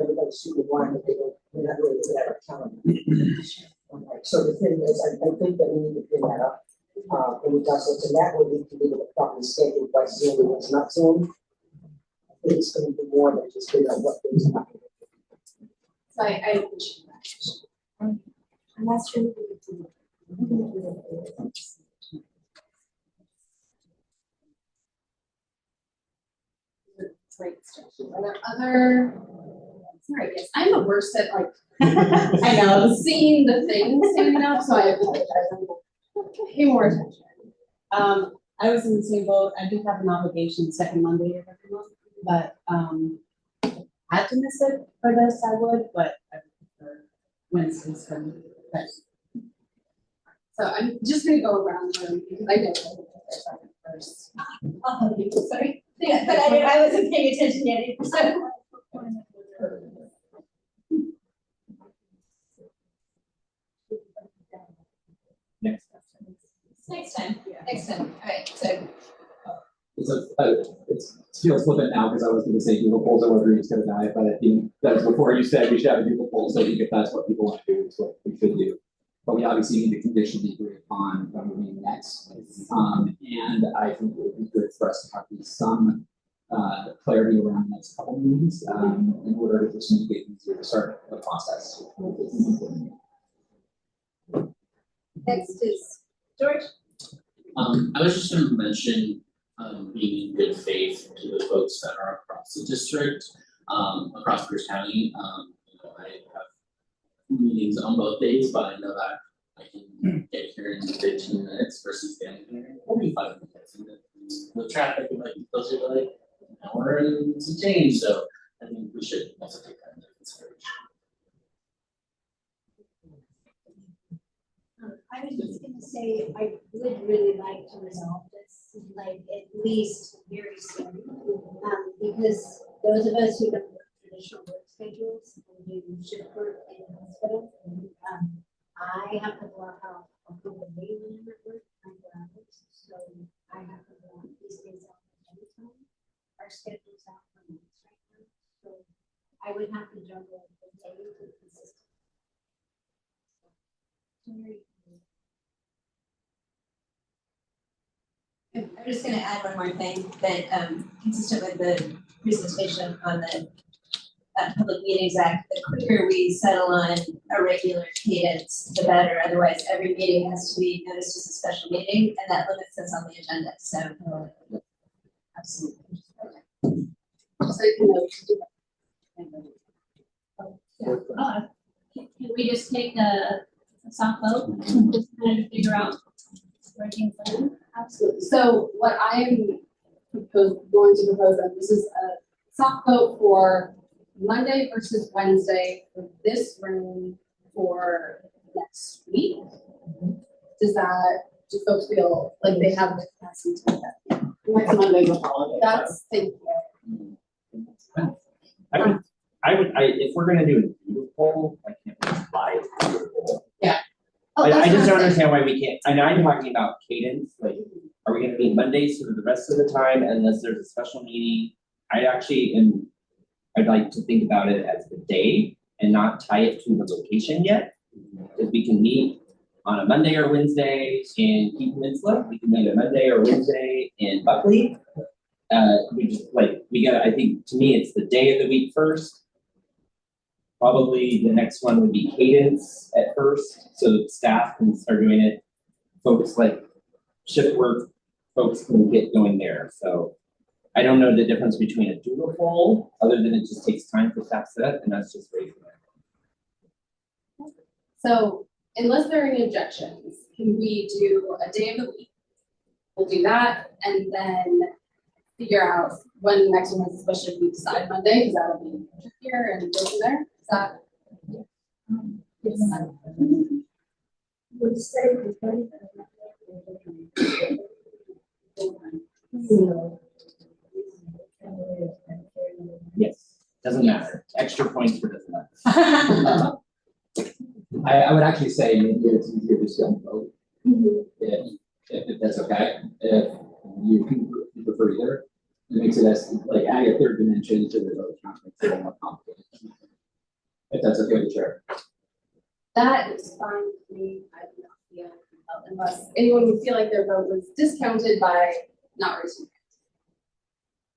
everybody's super blind, but we're not really looking at our calendar. Alright, so the thing is, I think that we need to bring that up. In regards to that, we need to be able to properly schedule by Zoom and what's not Zoom. I think it's going to be more than just figure out what things are not. So I appreciate that. And that's really Great stuff. Are there other? Sorry, yes, I'm the worst at like I know. seeing the things standing out, so I apologize. Pay more attention. I was in the same boat. I do have an obligation second Monday of every month, but had to miss it for this, I would, but I prefer Wednesdays for me. So I'm just gonna go around the room because I know there's second first. Sorry. Yeah, but I wasn't paying attention yet, so. Next time, all right, so. It feels flippant now because I was going to say Google polls are whether he's going to die, but I think that was before you said we should have a Google poll. So I think if that's what people want to do, it's what we should do. But we obviously need to conditionally agree upon when we meet next. And I think it would be good for us to have some clarity around the next couple meetings in order to just make it easier to start the process. Next is George. I was just going to mention being in good faith to the folks that are across the district, across Pierce County. I have meetings on both days, but I know that I can get here in 15 minutes versus getting here in 45 minutes. And the traffic might be closer to like an hour and some change, so I think we should also take that into consideration. I was just gonna say, I would really like to resolve this, like, at least very soon. Because those of us who don't work traditional work schedules, and do shift work in the hospital, I have to block out a whole day when I'm at work, 24 hours, so I have to block these days out at any time. Our schedule's out for months right now, so I would have to juggle the day to consistent. I'm just gonna add one more thing that, consistent with the presentation on the Public Meetings Act, the quicker we settle on a regular cadence, the better. Otherwise, every meeting has to be noticed as a special meeting, and that limits us on the agenda, so. Absolutely. So you know, we should do that. Can we just take a soft vote, just kind of figure out where things are? Absolutely. So what I'm going to propose, and this is a soft vote for Monday versus Wednesday for this room for next week. Do folks feel like they have the capacity to do that? Next Monday's a holiday. That's, thank you. If we're gonna do a doodle poll, I can't just buy a doodle poll. Yeah. I just don't understand why we can't, I know I'm talking about cadence, like, are we gonna meet Mondays for the rest of the time unless there's a special meeting? I'd like to think about it as the day and not tie it to the location yet. Because we can meet on a Monday or Wednesday in Key Peninsula, we can meet a Monday or Wednesday in Buckley. I think, to me, it's the day of the week first. Probably the next one would be cadence at first, so that staff can start doing it. Folks like shift work, folks can get going there, so. I don't know the difference between a doodle poll, other than it just takes time for staff set, and that's just raising it. So unless there are any objections, can we do a day of the week? We'll do that and then figure out when the next one is, especially if we decide Monday, because that'll be trickier and go from there. Is that? Yes, doesn't matter. Extra points for doesn't matter. I would actually say maybe it's easier to still vote. If that's okay. If you prefer either, it makes it as like add a third dimension to the vote count, makes it a little more complicated. If that's okay with the chair. That is fine with me. I do not feel compelled unless anyone would feel like their vote was discounted by not raising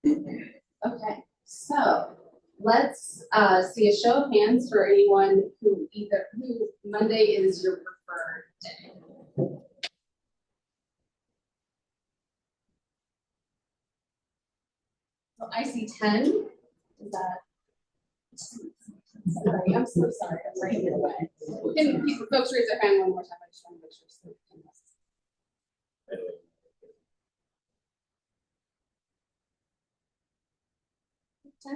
their hand. Okay, so let's see a show of hands for anyone who Monday is your preferred day. So I see 10. Is that? Sorry, I'm so sorry. I'm right here away. Can folks raise their hand one more time? I just want to make sure. All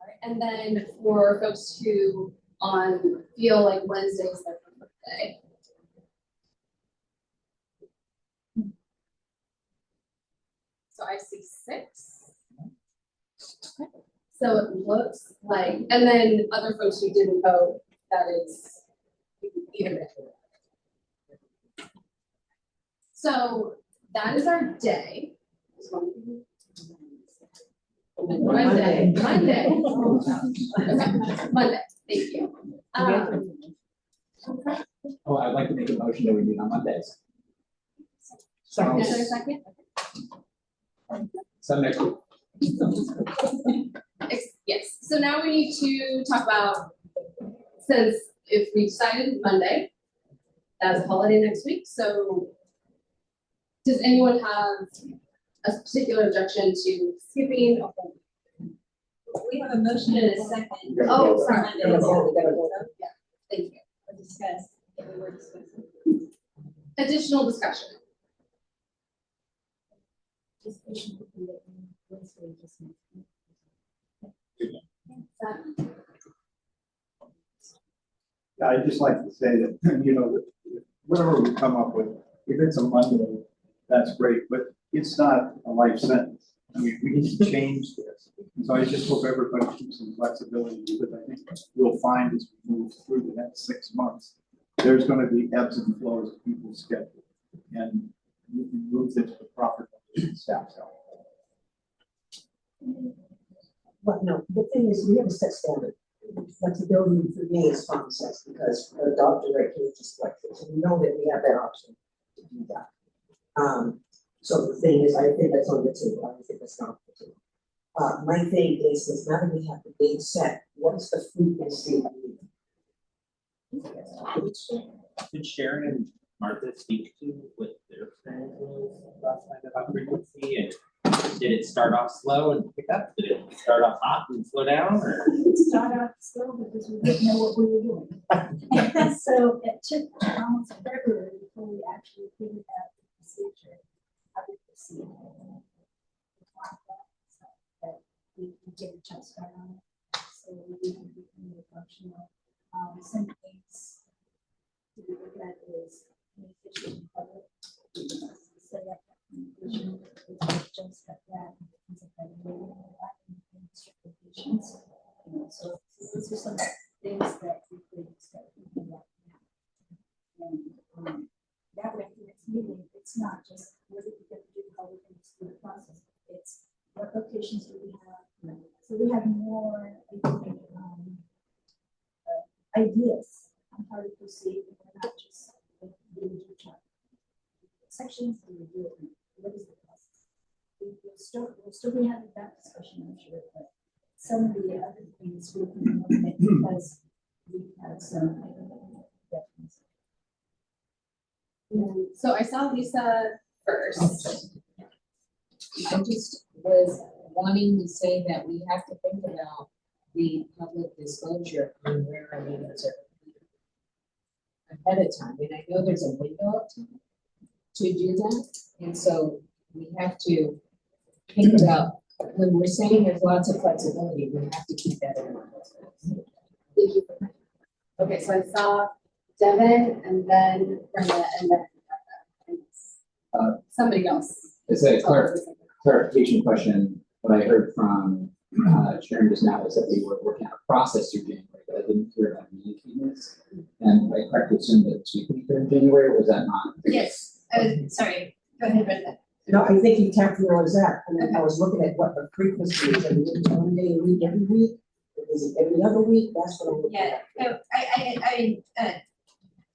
right, and then for folks who feel like Wednesday is their preferred day. So I see 6. Okay. So it looks like, and then other folks who didn't vote, that is either day. So that is our day. Monday. Monday, thank you. Oh, I'd like to make a motion that we meet on Mondays. Second. Is there a second? So next week. Yes, so now we need to talk about, since if we decided Monday, that's a holiday next week, so does anyone have a particular objection to skipping a whole week? We have a motion and a second. Oh, sorry. Yeah, thank you. we'll discuss, we were discussing. Additional discussion. Yeah, I'd just like to say that, you know, whatever we come up with, if it's a Monday, that's great, but it's not a life sentence. I mean, we need to change this. And so I just hope everybody keeps some flexibility, because I think we'll find as we move through the next 6 months, there's going to be ebbs and flows of people's schedule. And we can move this to proper staff health. But no, the thing is, we have a set standard. Flexibility for me is common sense, because a doctor right here just flexible, so we know that we have that option to do that. So the thing is, I think that's on the table. I think that's not on the table. My thing is now that we have the date set, what is the frequency of meeting? Could Sharon and Martha speak to what their experience was last night about frequency, and did it start off slow and pick up? Did it start off hot and slow down, or? It started out slow because we didn't know what we were doing. So it took almost February before we actually figured out the procedure, how we proceed. So that we can get a jump start on it. So we can become more functional. Some things to be looked at is communication in public. Set up communication, just like that. Patients. So those are some things that we could start thinking about now. And that way, the next meeting, it's not just what are we going to do, how we're going to do the process. It's what locations do we have. So we have more ideas on how to proceed. We're not just doing the chart. Sections and we do it. What is the process? We'll still be having that discussion, I'm sure, but some of the other things we can look at because we have some. So I saw Lisa first. I just was wanting to say that we have to think about the public disclosure on where our meetings are ahead of time. And I know there's a window of time to do that. And so we have to think about when we're saying there's lots of flexibility, we have to keep that in mind. Thank you for that. Okay, so I saw Devin and then Brenda and then somebody else. It's a clarification question. What I heard from Sharon just now is that they were working on a process through January, but I didn't hear about communicating this. And I correctly assume that it's weekly in January, or was that not? Yes, sorry, go ahead, Brenda. No, I think you tapped me on that, and then I was looking at what the frequency is, and it's 1 day a week every week, is it every other week, that's what I'm looking at. Yeah,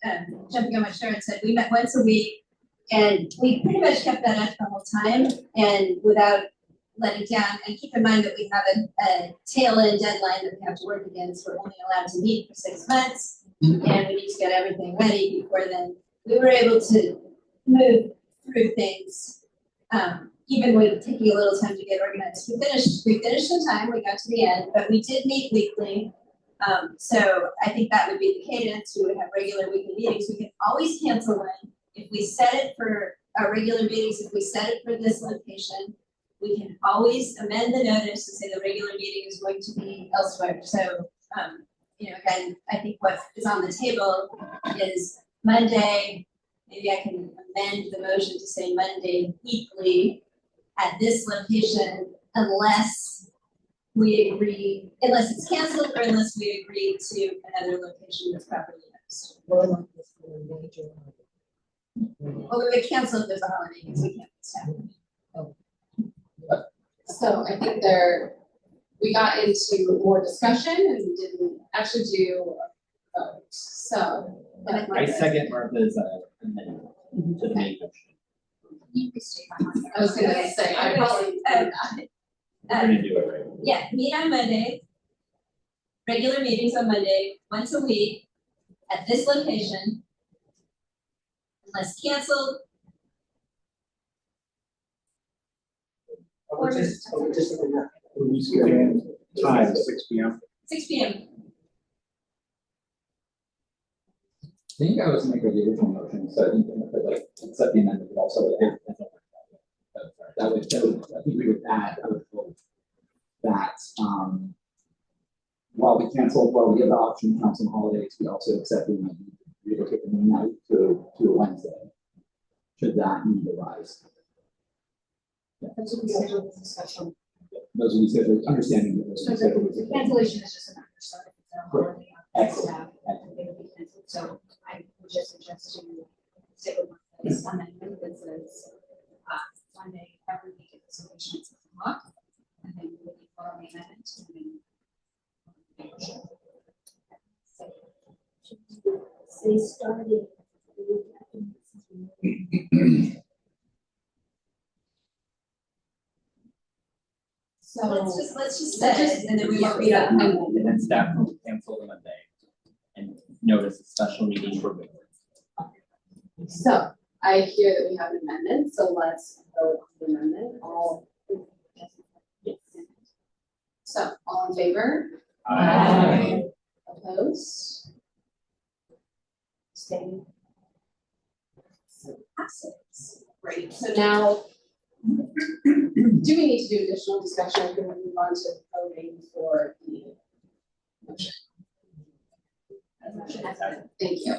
so jumping on what Sharon said, we met once a week, and we pretty much kept that up the whole time, and without letting down, and keep in mind that we have a tail end deadline that we have to work against, we're only allowed to meet for 6 months, and we need to get everything ready before then. We were able to move through things, even with taking a little time to get organized. We finished in time, we got to the end, but we did meet weekly. So I think that would be the cadence. We would have regular weekly meetings. We can always cancel one. If we set it for our regular meetings, if we set it for this location, we can always amend the notice to say the regular meeting is going to be elsewhere. So, again, I think what is on the table is Monday. Maybe I can amend the motion to say Monday weekly at this location unless it's canceled or unless we agree to another location that's properly noticed. Well, we would cancel if there's a holiday because we can't staff. So I think we got into more discussion and we didn't actually do a vote. So. I second Martha's amendment to the main motion. I was gonna say, I probably. We're gonna do it right. Yeah, meet on Monday. Regular meetings on Monday, once a week, at this location. Unless canceled. We schedule time 6 p.m. 6 p.m. I think I was making the original motion, so I think we could accept the amendment, but also that would, I think we would add, I would hope that while we give the option of council holidays, we also accept the amendment to relocate the night to a Wednesday, should that need arise. Yeah. That's what we scheduled as a special. Those will be scheduled, understanding that those So will be scheduled. the cancellation is just an understanding. Correct. Excellent. So I would just suggest to stick with this amendment that says Monday every week at this location at 6 o'clock, and then we will be following the amendment and then Say starting. So. Let's just set it, and then we won't read Yeah. out. And then staff will cancel the Monday and notice a special meeting for Wednesday. So I hear that we have an amendment, so let's vote on the amendment. So all in favor? Aye. Opposed? Abstaining? So passes. Great, so now, do we need to do additional discussion, or can we move on to voting for the motion? Thank you.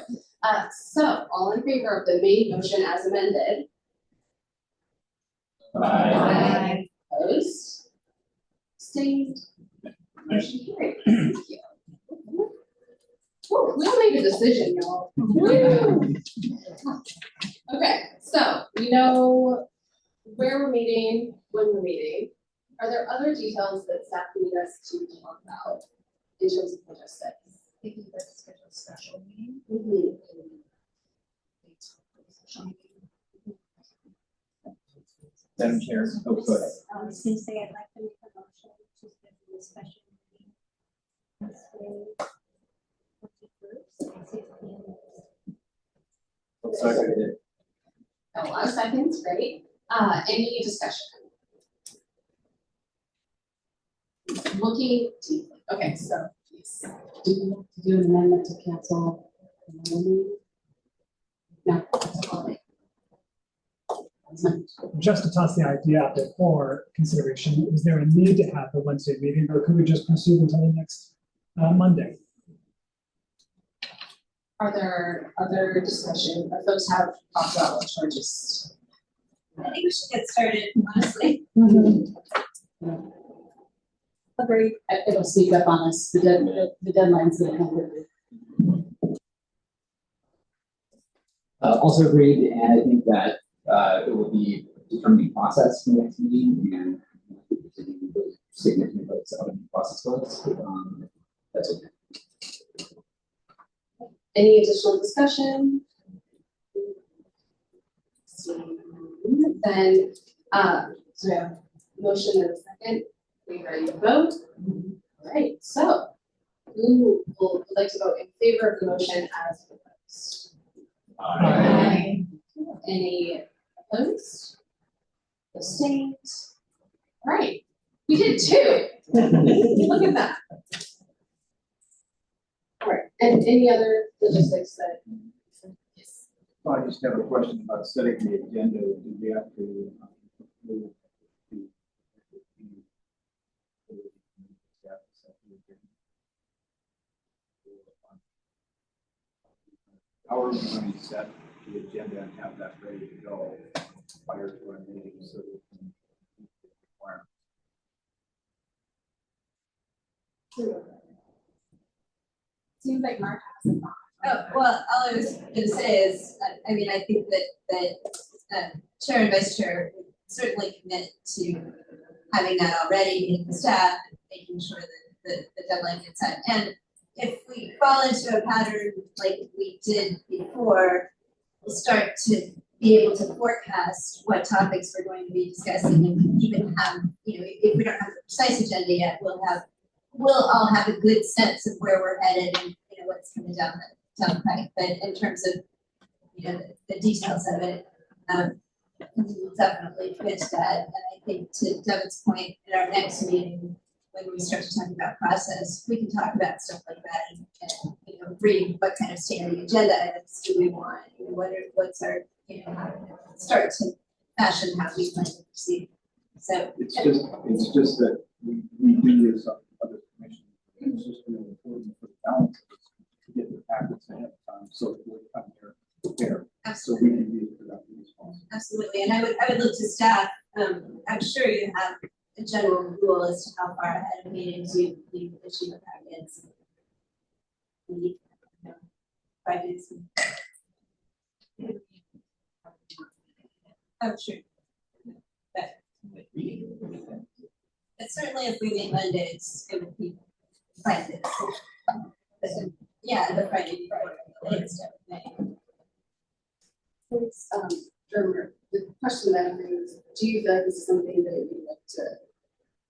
So all in favor of the main motion as amended? Aye. Opposed? Abstained? Motion carried. Thank you. Whew, we all made a decision, y'all. Woo. Okay, so we know where we're meeting, when we're meeting. Are there other details that staff need us to talk about in terms of logistics? Thinking about the scheduled special meeting. Madam Chair, oh, go ahead. I was gonna say I'd like to make a motion to schedule a special meeting. Wednesday, 21st at 6 p.m. Second. A lot of seconds, great. Any discussion? Looking deeply. Okay, so please. Do you want to do an amendment to cancel the meeting? No, that's all. Just to toss the idea out there for consideration, is there a need to have the Wednesday meeting, or could we just proceed until the next Monday? Are there other discussion, or folks have talked about which are just? I think we should get started, honestly. Agreed. It'll sneak up on us, the deadline's gonna come quickly. Also agreed, and I think that it will be a determining process for the next meeting, and significant votes out of the process votes. That's okay. Any additional discussion? Then, so we have a motion and a second. We ready to vote? All right, so who would like to vote in favor of the motion as proposed? Aye. Any opposed? Abstained? All right, we did two. Look at that. All right, and any other logistics that? Yes. So I just have a question about setting the agenda. Do we have to move how are we going to set the agenda and have that ready to go prior to our meeting so we can meet the requirements? Seems like Mark has a thought. Oh, well, all I was gonna say is, I mean, I think that chair and vice chair would certainly commit to having that already, meeting the staff, and making sure that the deadline gets set. And if we fall into a pattern like we did before, we'll start to be able to forecast what topics we're going to be discussing, and even have, if we don't have the precise agenda yet, we'll all have a good sense of where we're headed and, what's coming down the pipe. But in terms of, the details of it, we'll definitely fit that. And I think to Devin's point, at our next meeting, when we start to talk about process, we can talk about stuff like that and read what kind of standing agenda items do we want, what's our, start to fashion how we plan to proceed. So it's just that we do this on other commissions. It's just really important for the balance to get the packets ahead of time so that we're come here prepared. Absolutely. So we can be as productive as possible. Absolutely, and I would look to staff. I'm sure you have a general rule as to how far ahead of meetings you issue the packets. Budgets. Oh, sure. But certainly if we meet Mondays, it would be Fridays. Yeah, the Friday before the latest definitely. Thanks, the question that I have is, do you feel like this is something that you would like to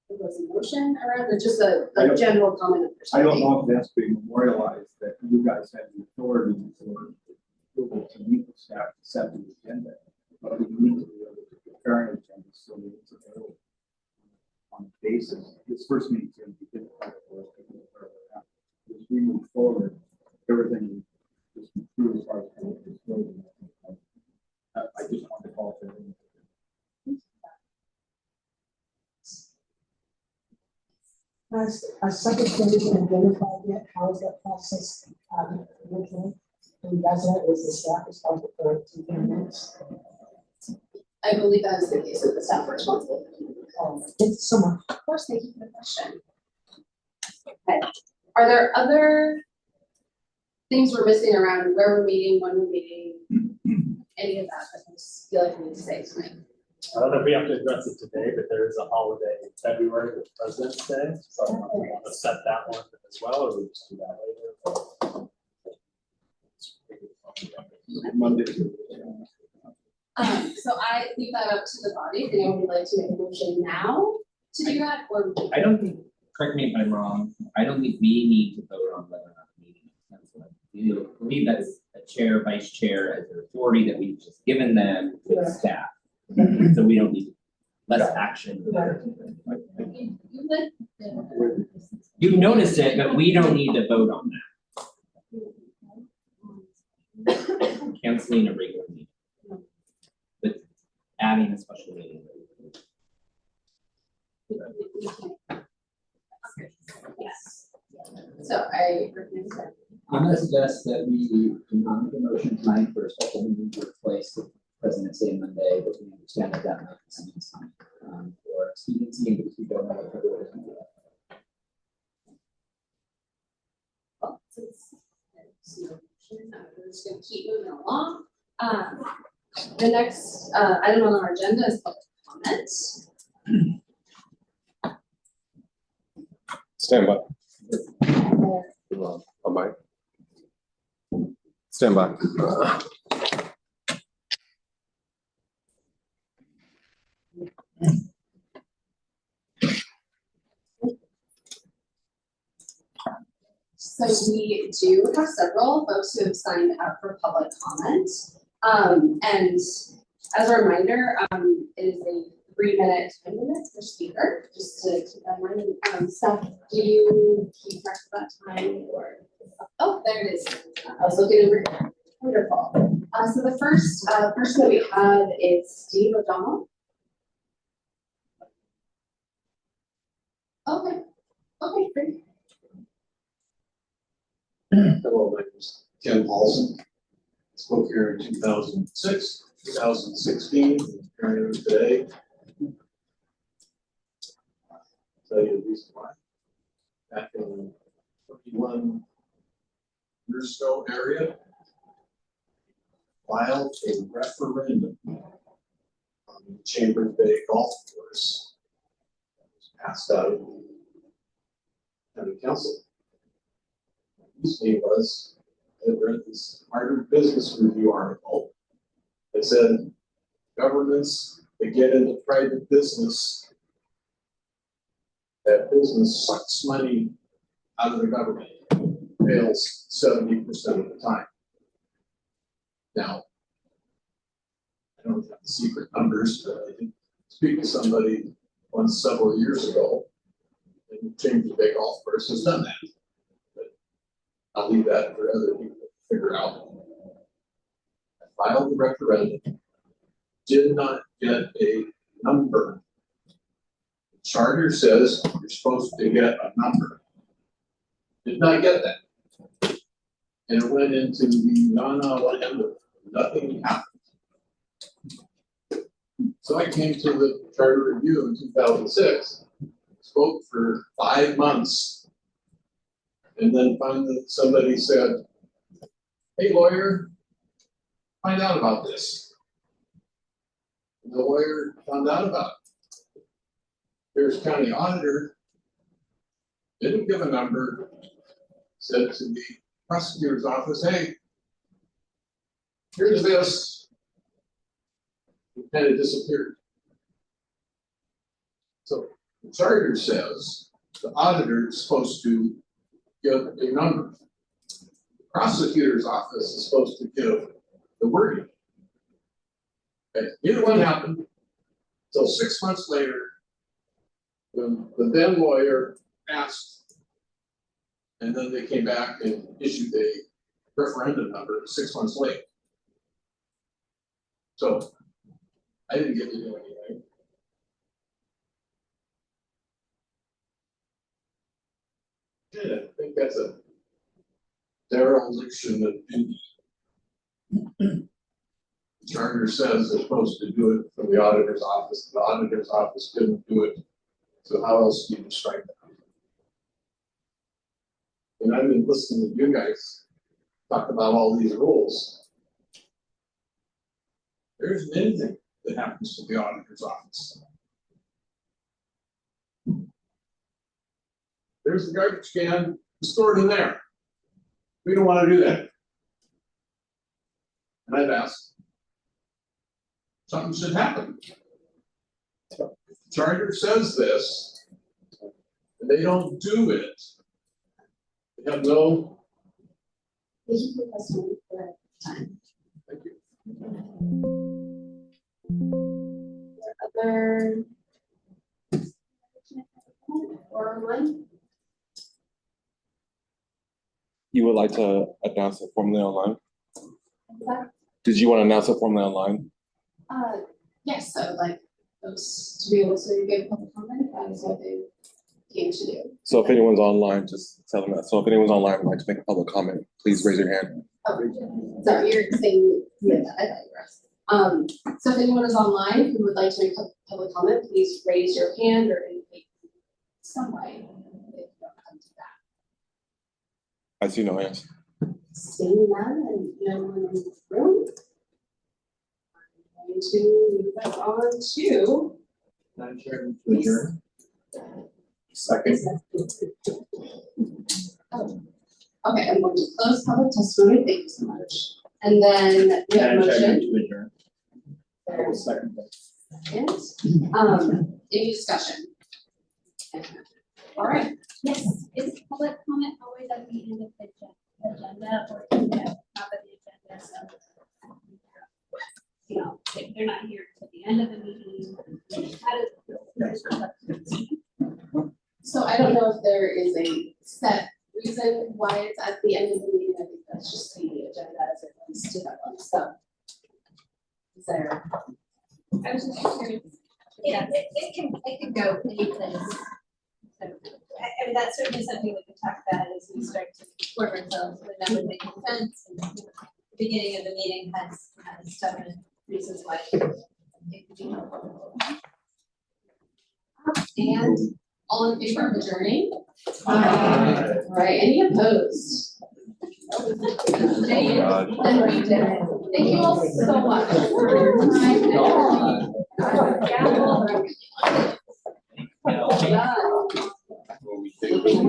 There was a motion around it, just I a don't- general comment. I don't know if that's being memorialized, that you guys have the authority for approval to meet with staff to set the agenda. But we need to be able to prepare an agenda so that it's available on the basis. This first meeting is going to be difficult for us to get further out. As we move forward, everything is improved as far as this building. I just want to call for it. Has secretary been identified yet? How is that process working? And that's it, is the staff responsible for 2 minutes? I believe that is the case of the staff responsible. Thank you so much. Of course, thank you for the question. Okay. Are there other things we're missing around where we're meeting, when we're meeting, any of that I just feel like we need to say tonight? I don't know if we have to address it today, but there is a holiday in February with President's Day, so I don't know if we want to set that one as well, or we just do that later. Monday. So I leave that up to the body. If anyone would like to make a motion now to do that, or I don't think, correct me if I'm wrong, I don't think we need to vote on whether or not the meeting is canceled. You believe that is a chair, vice chair as their authority that we've just given them with staff. So we don't need less action. You noticed it, but we don't need to vote on that. Canceling a regular meeting. But adding a special meeting. yes. So I recommend that. I'm gonna suggest that we do not make a motion tonight for a special meeting to replace the President's Day Monday, but we understand that that might be something's coming. For expediency, and because we don't know what February is gonna be like. Well, since there's no motion, we're just gonna keep moving along. The next item on our agenda is public comments. Stand by. On mic. Stand by. So we do have several folks who have signed up for public comment. And as a reminder, it is a 3-minute per speaker, just to keep that in mind. Steph, do you keep track of that time or? Oh, there it is. I was looking over here. Wonderful. So the first person that we have is Steve O'Donnell. Okay. Okay, great. Hello, my name is Ken Paulson. Spoke here in 2006, 2016, and today. Tell you the reason why. Back in 21 years ago area, filed a referendum on the Chambers Bay Golf Course that was passed out of the county council. Reasoning was, I read this Harvard Business Review article that said governments that get into private business, that business sucks money out of the government, fails 70% of the time. Now, I don't have the secret numbers, but I did speak to somebody once several years ago, and Chambers Bay Golf Course has done that. I'll leave that for other people to figure out. I filed the referendum, did not get a number. The charter says you're supposed to get a number. Did not get that. And it went into the non-land, nothing happened. So I came to the charter review in 2006, spoke for 5 months. And then finally somebody said, hey lawyer, find out about this. And the lawyer found out about it. Harris County auditor didn't give a number, said to the prosecutor's office, hey, here's this. It kind of disappeared. So The charter says the auditor is supposed to give a number. The prosecutor's office is supposed to give the wording. Okay, neither one happened until 6 months later, when the then lawyer asked, and then they came back and issued a referendum number 6 months late. So I didn't get to do anything. Yeah, I think that's a dereliction of duty. The charter says they're supposed to do it from the auditor's office. The auditor's office didn't do it. So how else do you strike that? And I've been listening to you guys talk about all these rules. There isn't anything that happens to the auditor's office. There's the garbage can stored in there. We don't want to do that. And I've asked, something should happen. If the charter says this, and they don't do it, they have no. Thank you for testimony for time. Thank you. Other or one? You would like to announce it formally online? Did you want to announce it formally online? Yes, I would like folks to be able to give public comment if that is what they came to do. So if anyone's online, just tell them that. So if anyone's online and would like to make a public comment, please raise your hand. Oh, sorry, you're saying, yeah, I thought you were asking. So if anyone is online who would like to make a public comment, please raise your hand or indicate some way if you don't come to that. I see no hands. Seeing none and no one in the room. I'm going to move on to. Madam Chairman, to adjourn. Second. Oh, okay, I'm going to close public testimony. Thank you so much. And then we have a motion. To adjourn. I will second that. Second. Any discussion? All right. Yes, is public comment always at the end of the agenda or do you have top of the agenda? So, you know, if they're not here until the end of the meeting. How does So I don't know if there is a set reason why it's at the end of the meeting. I think that's just the agenda as it relates to that one. So is there? I was just curious. Yeah, it can go any place. So, I mean, that's certainly something we can talk about as we start to form ourselves when that would make sense. And the beginning of the meeting has stubborn reasons why it could be helpful. And all in favor of adjourning? Aye. All right, any opposed? Then we did it. Thank you all so much for your time. Well done.